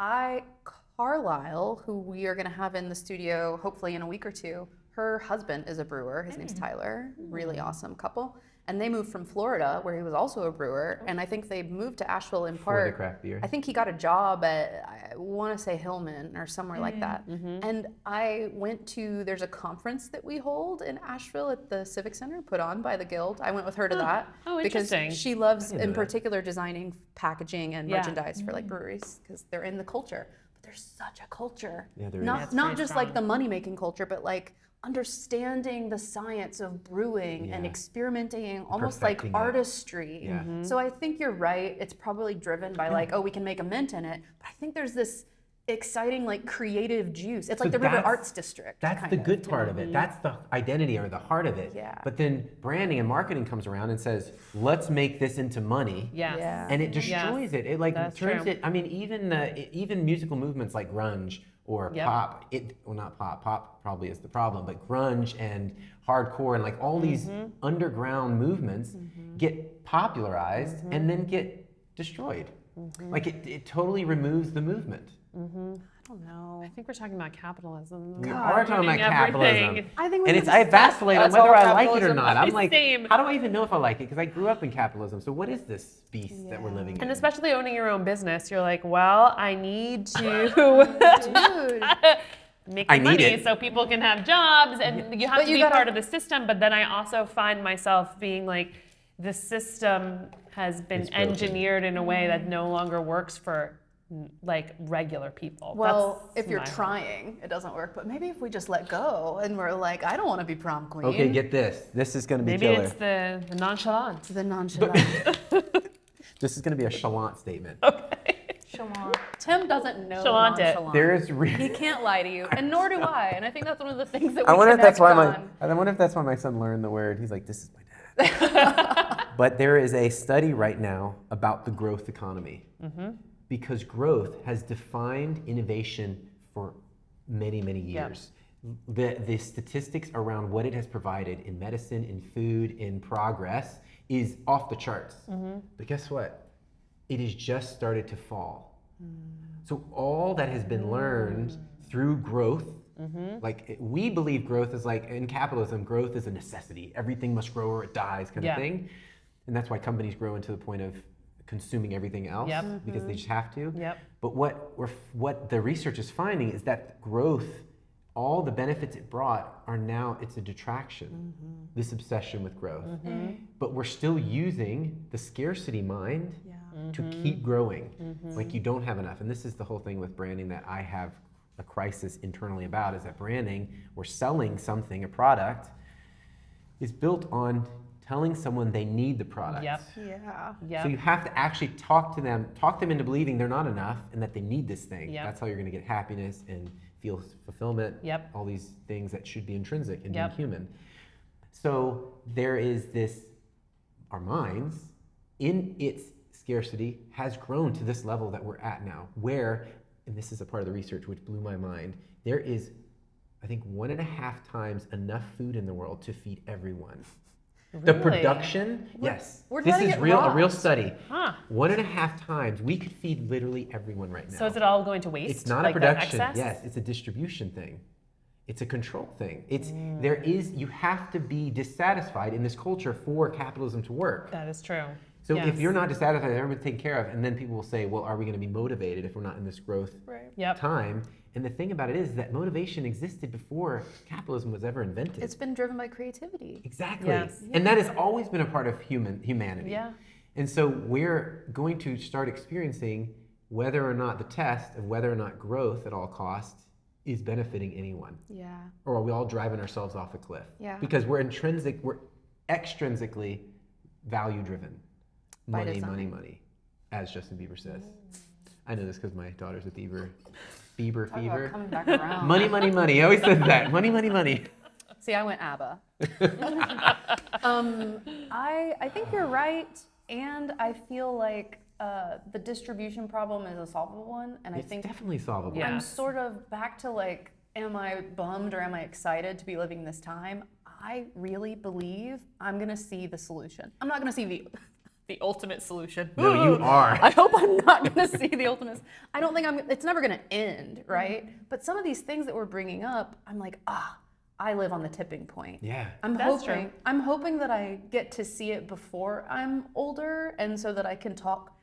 Carlisle, who we are going to have in the studio hopefully in a week or two, her husband is a brewer. His name's Tyler. Really awesome couple. And they moved from Florida, where he was also a brewer. And I think they moved to Asheville in For part. the craft beer. I think he got a job at, I want to say Hillman or somewhere like that. And I went to, there's a conference that we hold in Asheville at the Civic Center put on by the Guild. I went with her to that. Oh, because interesting. she loves, know in that. particular, designing packaging and Yeah. merchandise for like breweries because they're in the culture. But there's such a culture. Yeah, there is. not That's not pretty just like the money making culture, but like understanding the science of brewing and Yeah. experimenting, almost like Perfecting it. artistry. Yeah. So I think you're right. It's probably driven by like, oh, we can make a mint in it. But I think there's this exciting like creative juice. It's like So the River that's- Arts District. That's kind the of, good to part me. of it. That's the identity or the heart of it. Yeah. But then branding and marketing comes around and says, let's make this into money. Yes. Yeah. And it destroys it. It like That's turns true. it. I mean, even musical movements like grunge or Yep. pop. Well, not pop. Pop probably is the problem, but grunge and hardcore and like all these underground movements get popularized and then get destroyed. Like it totally removes the movement. I don't know. I think we're talking about capitalism. We are talking about Ruining everything. capitalism. I think And I vacillate on That's whether all I like it or capitalism. not. I'm like, Same. how do I even know if I like it? Because I grew up in capitalism. So what is this beast that we're living in? And especially owning your own business, you're like, well, I need to make I the need money it. so people can have jobs, and you have But to you be gotta- part of the system. But then I also find myself being like, the system has been It's broken. engineered in a way that no longer works for like regular people. Well, That's if you're my hope. trying, it doesn't work. But maybe if we just let go and we're like, I don't want to be prom queen. Okay, get this. This is going to be Maybe killer. it's the nonchalance. the nonchalant. This is going to be a chalant statement. Tim doesn't know Chalant it. nonchalant. There is He really. can't lie to you, and nor do I. And I think that's one of the things that we I wonder if that's why connect my. on. I wonder if that's why my son learned the word. He's like, this is my dad. But there is a study right now about the growth economy, because growth has defined innovation for many, many years. The statistics around what it has provided in medicine, in food, in progress is off the charts. But guess what? It has just started to fall. So all that has been learned through growth, we believe growth is like, in capitalism, growth is a necessity. Everything must grow or it dies kind of thing. And that's why companies grow into the point of consuming everything else because they just have to. But what the research is finding is that growth, all the benefits it brought are now, it's a detraction, this obsession with growth. But we're still using the scarcity mind to keep growing. Like you don't have enough. And this is the whole thing with branding that I have a crisis internally about, is that branding, or selling something, a product, is built on telling someone they need the product. Yeah. So you have to actually talk them into believing they're not enough and that they need this thing. That's how you're going to get happiness and feel fulfillment. All these things that should be intrinsic in being human. So there is this, our minds, in its scarcity, has grown to this level that we're at now, where, and this is a part of the research which blew my mind, there is, I think, 1.5 times enough food in the world to feed everyone. The production, yes. we're This letting is it a rot. real study. 1.5 times, we could feed literally everyone right now. So is it all going to waste? It's not like a the production. excess? Yes, it's a distribution thing. It's a control thing. You have to be dissatisfied in this culture for capitalism to work. That is true. So if you're not dissatisfied, everyone's taken care of, and then people will say, well, are we going to be motivated if we're not in this growth time? And the thing about it is that motivation existed before capitalism was ever invented. It's been driven by creativity. Exactly. Yes. And that has always been a part of humanity. Yeah. And so we're going to start experiencing whether or not the test of whether or not growth at all costs is benefiting anyone. Yeah. Or are we all driving ourselves off a cliff? Yeah. Because we're extrinsically value driven. By Money, design. money, money, as Justin Bieber says. I know this because my daughter's a Bieber fever. Coming back around. Money, money, money. I always said that. Money, money, money. See, I went ABBA. I think you're right, and I feel like the distribution problem is a solvable one, and I It's think definitely solvable. Yeah. I'm sort of back to like, am I bummed or am I excited to be living this time? I really believe I'm gonna see the solution. I'm not gonna see the ultimate solution. No, you are. I hope I'm not gonna see the ultimate. I don't think it's never gonna end, right? But some of these things that we're bringing up, I'm like, I live on the tipping point. Yeah. That's true. I'm hoping that I get to see it before I'm older, and so that I can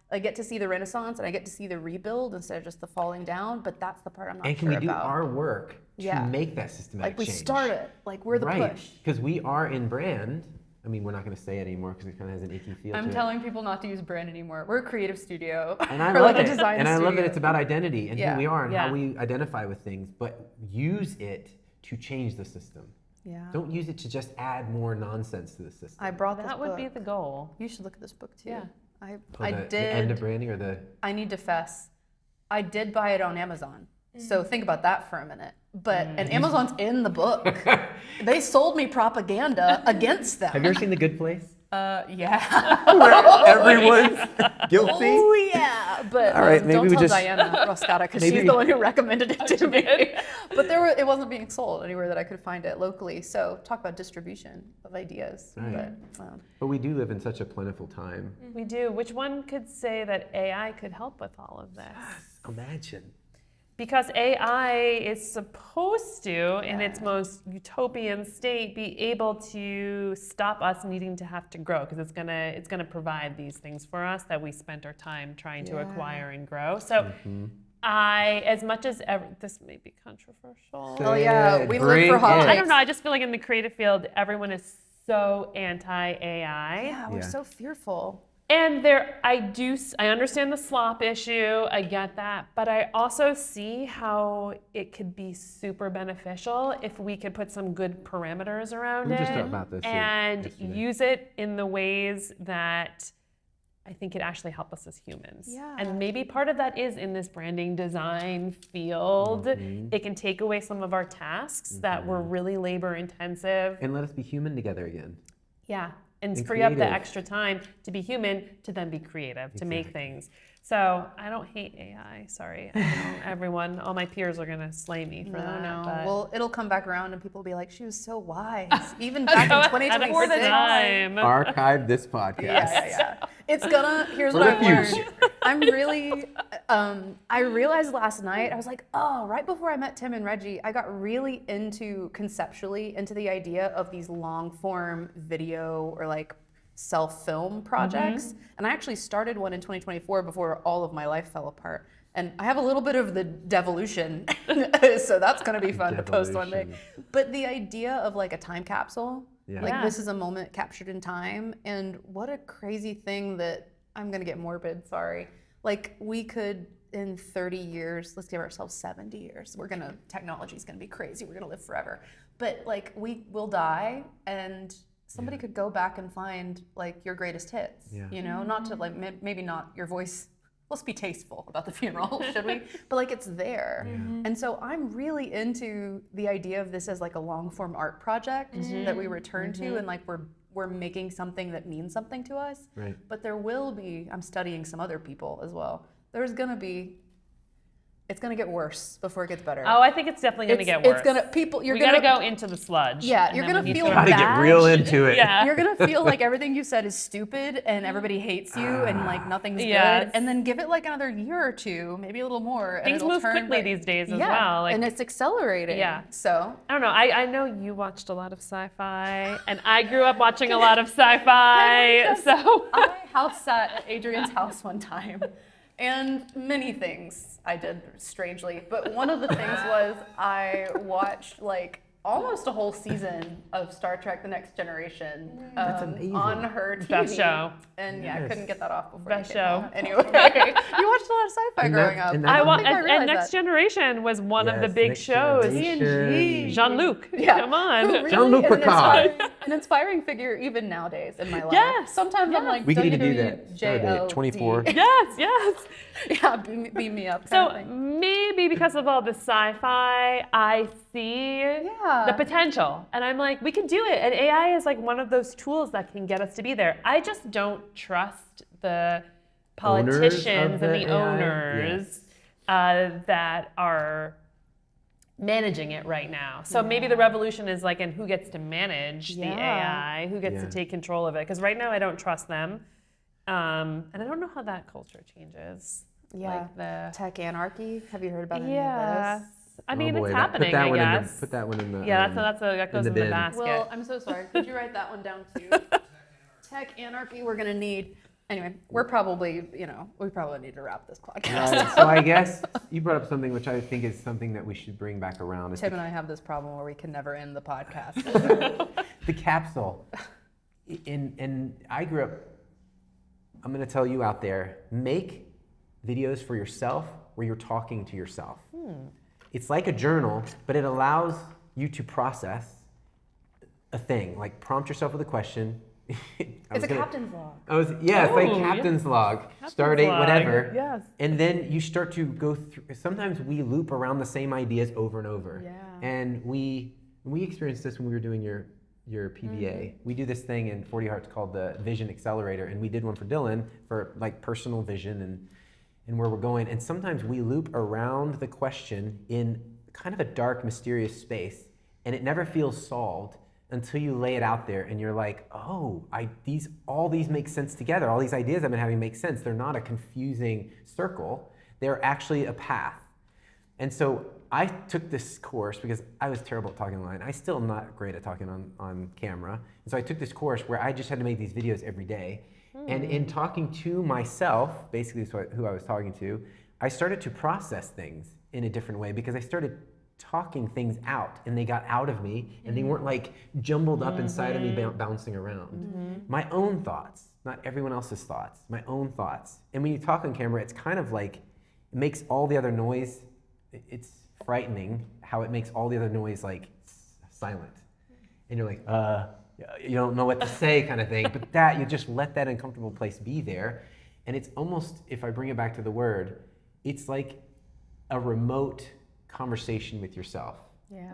I get to see the renaissance and I get to see the rebuild instead of just the falling down. But that's the part I'm not And can sure we do about. our work to Yeah. make that systematic Like we change? start it, like we're the push. Because we are in brand. I mean, we're not going to say it anymore because it kind of has an icky feel to I'm it. telling people not to use brand anymore. We're a creative studio. And I We're love like it. a design And I love that studio. it's about identity and Yeah. who we are and Yeah. how we identify with things, but use it to change the system. Yeah. Don't use it to just add more nonsense to the system. I brought this That would book. be the goal. You should look at this book too. Yeah. I The end of did. branding or the... I need to fess. I did buy it on Amazon. So think about that for a minute. But and Amazon's in the book. They sold me propaganda against them. Have you ever seen The Good Place? Yeah. Where everyone's guilty. Oh yeah, but All right, maybe don't we tell just- Diana Roscata because maybe- she's the one who recommended it to me. But it wasn't being sold anywhere that I could find it locally. So talk about distribution of ideas. Right. But But we do live in such a plentiful time. We do. Which one could say that AI could help with all of this? Imagine. Because AI is supposed to, in its most utopian state, be able to stop us needing to have to grow, because it's gonna provide these things for us that we spent our time trying to acquire and grow. So, as much as this may be controversial. oh yeah, we live Bring for hot it. takes. I don't know. I just feel like in the creative field, everyone is so anti-AI. Yeah, we're Yeah. so fearful. And I understand the slop issue, I get that, but I also see how it could be super beneficial if we could put some good parameters around We it just talked about this and yesterday. use it in the ways that I think it actually help us as humans. Yeah. And maybe part of that is in this branding design field. Mm-hmm. It can take away some of our tasks that were really labor intensive. And let us be human together again. Yeah, and And free up the creative. extra time to be human, to then be creative, to make things. So I don't hate AI. Sorry, I know everyone, all my peers are gonna slay me for that. No, but well, it'll come back around and people will be like, she was so wise. Even back in at a 2026. time. Archive this podcast. Yeah. It's gonna, here's For what the I learned. future. I'm really, I realized last night, I was like, oh, right before I met Tim and Reggie, I got really conceptually into the idea of these long form video or like self-film projects. And I actually started one in 2024 before all of my life fell apart. And I have a little bit of the devolution, so that's gonna be fun to post one day. Devolution. But the idea of like a time capsule, Yeah. like Yeah. this is a moment captured in time, and what a crazy thing that, I'm gonna get morbid, sorry. Like we could, in 30 years, let's give ourselves 70 years, technology's gonna be crazy, we're gonna live forever. But like we will die and somebody could go back and find like your greatest hits, Yeah. you know, not to like, maybe not your voice. Let's be tasteful about the funeral, should we? But like it's there. And so I'm really into the idea of this as like a long form art project that we return to, and like we're making something that means something to us. Right. But there will be, I'm studying some other people as well. It's gonna get worse before it gets better. Oh, I think it's definitely gonna get worse. It's gonna, you're we gonna gotta go into the sludge. Yeah, and you're then gonna we need feel to- Gotta get bad. real into it. Yeah. You're gonna feel like everything you said is stupid and everybody hates you and like nothing's Yes. good. And then give it like another year or two, maybe a little more. Things and it'll move turn quickly like- these days as yeah, well. Like, and it's accelerating. Yeah. So I don't know. I know you watched a lot of sci-fi, and I grew up watching a lot of sci-fi. So I house sat at Adrian's house one time, and many things I did strangely. But one of the things was I watched like almost a whole season of Star Trek: The Next Generation That's amazing. on her TV. Best show. And yeah, I Yes. couldn't get that off before. Best you came show. home. Anyway, you watched a lot of sci-fi And growing that- up. and that- I don't want, think I and realized Next that. Generation was one of the Yes, big Next shows. Generation. Jean-Luc, Yeah. come on. Who really Jean-Luc is Picard. an inspiring figure even nowadays in my life. Yes, Sometimes I'm like, We could even do that. WWJLD. Start at 24. Yes, yes. Yeah, beam me up. Kind So of thing. maybe because of all the sci-fi, I see Yeah. the potential. And I'm like, we can do it. And AI is like one of those tools that can get us to be there. I just don't trust the Owners of politicians and the the AI? owners that are managing it right now. So maybe the revolution is like in who gets to manage the Yeah. AI, who gets to Yeah. take control of it. Because right now I don't trust them. And I don't know how that culture changes. Yeah. Like the Tech anarchy. Have you heard about any yeah. of this? I mean, Oh, boy, it's that- happening, put that I one guess. put that one in the. Yeah, that goes in the bin. basket. Well, I'm so sorry. Could you write that one down too? Tech anarchy. We're gonna need. Anyway, we're probably, we probably need to wrap this podcast. Right, so I guess you brought up something which I think is something that we should bring back around. Is Tim and I have this problem where we can never end the podcast. the capsule. And I grew up, I'm going to tell you out there, make videos for yourself where you're talking to yourself. It's like a journal, but it allows you to process a thing, like prompt yourself with a question. It's a captain's log. It's like Oh, captain's log, start date, log, whatever. yes. And then you start to go through, sometimes we loop around the same ideas over and over. Yeah. And we experienced this when we were doing your your PVA. We do this thing in 40 Hearts called the Vision Accelerator, and we did one for Dylan for like personal vision and where we're going. And sometimes we loop around the question in kind of a dark, mysterious space, and it never feels solved until you lay it out there and you're like, oh, all these make sense together. All these ideas I've been having make sense. They're not a confusing circle. They're actually a path. And so I took this course because I was terrible at talking online. I still am not great at talking on camera. And so I took this course where I just had to make these videos every day. And in talking to myself, basically who I was talking to, I started to process things in a different way because I started talking things out and they got out of me and they weren't like jumbled up inside of me bouncing around. My own thoughts, not everyone else's thoughts, my own thoughts. And when you talk on camera, it's kind of like, it makes all the other noise, it's frightening how it makes all the other noise like silent. And you're like, you don't know what to say kind of thing, but that, you just let that uncomfortable place be there. And it's almost, if I bring it back to the word, it's like a remote conversation with yourself. Yeah.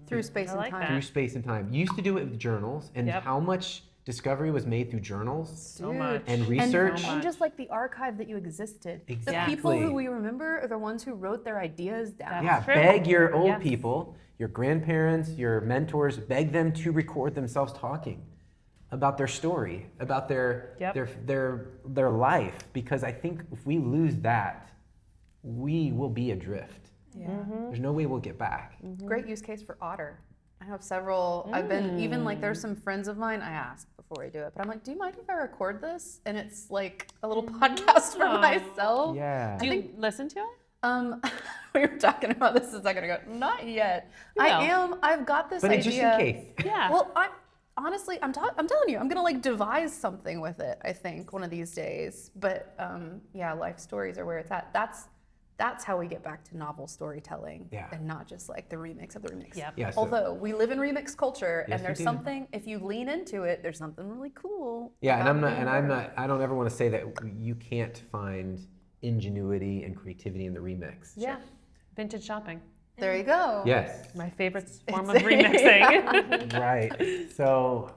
Through space and like time. that. Through space and time. You used to do it with journals, and how much discovery was made through journals So much. and research. And just like the archive that you existed. Exactly. The people who we remember are the ones who wrote their ideas down. Yeah, true. beg your old Yes. people, your grandparents, your mentors, beg them to record themselves talking about their story, about their life, because I think if we lose that, we will be adrift. Yeah. There's no way we'll get back. Great use case for Otter. I have several, I've been, even like there's some friends of mine, I ask before I do it, but I'm like, do you mind if I record this? And it's like a little podcast for myself. Yeah. Do you listen to it? We were talking about this a second ago. Not yet. I've got this But idea. just in case. Yeah. Well, honestly, I'm telling you, I'm gonna like devise something with it, I think, one of these days. But yeah, life stories are where it's at. That's how we get back to novel storytelling, and not just like the remix of the remix. Yep. Yeah, so- Although we live in remix culture, Yes, and there's we do. something, if you lean into it, there's something really cool. Yeah, and about I don't ever want to say that you can't find ingenuity and creativity in the remix. Yeah. Vintage shopping. There you go. Yes. My favorite form of remixing. Right. So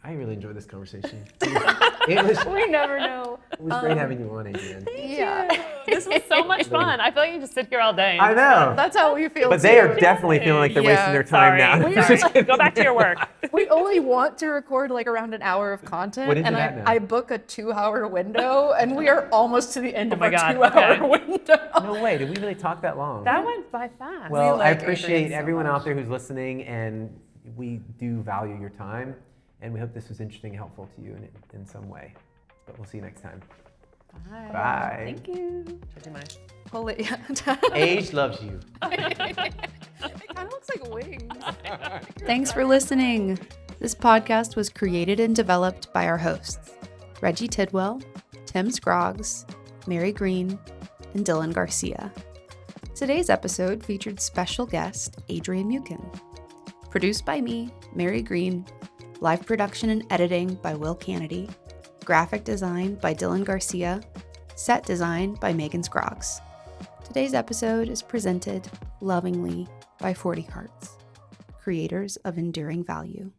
I really enjoyed this conversation. It was We never know. great having you on, Adrienne. Yeah. This was so much fun. I feel like you just sit here all day. I know. That's how we feel. But they are definitely feeling like they're wasting their time Sorry. now. Sorry. Go back to your work. We only want to record like around an hour of content, What is and it at now? I book a 2-hour window, and we are almost to the end of my our God, 2-hour okay. window. No way. Did we really talk that long? That went by fast. Well, like I appreciate Adrienne so everyone much. out there who's listening, and we do value your time, and we hope this was interesting and helpful to you in some way. But we'll see you next time. Bye. Thank you. Should I do mine? Holy, Age loves you. it kind of looks like wings. Thanks for listening. This podcast was created and developed by our hosts, Reggie Tidwell, Tim Scroggs, Mary Green, and Dylan Garcia. Today's episode featured special guest Adrienne Muken. Produced by me, Mary Green. Live production and editing by Will Kennedy. Graphic design by Dylan Garcia. Set design by Megan Scroggs. Today's episode is presented lovingly by 40 Hearts, creators of enduring value.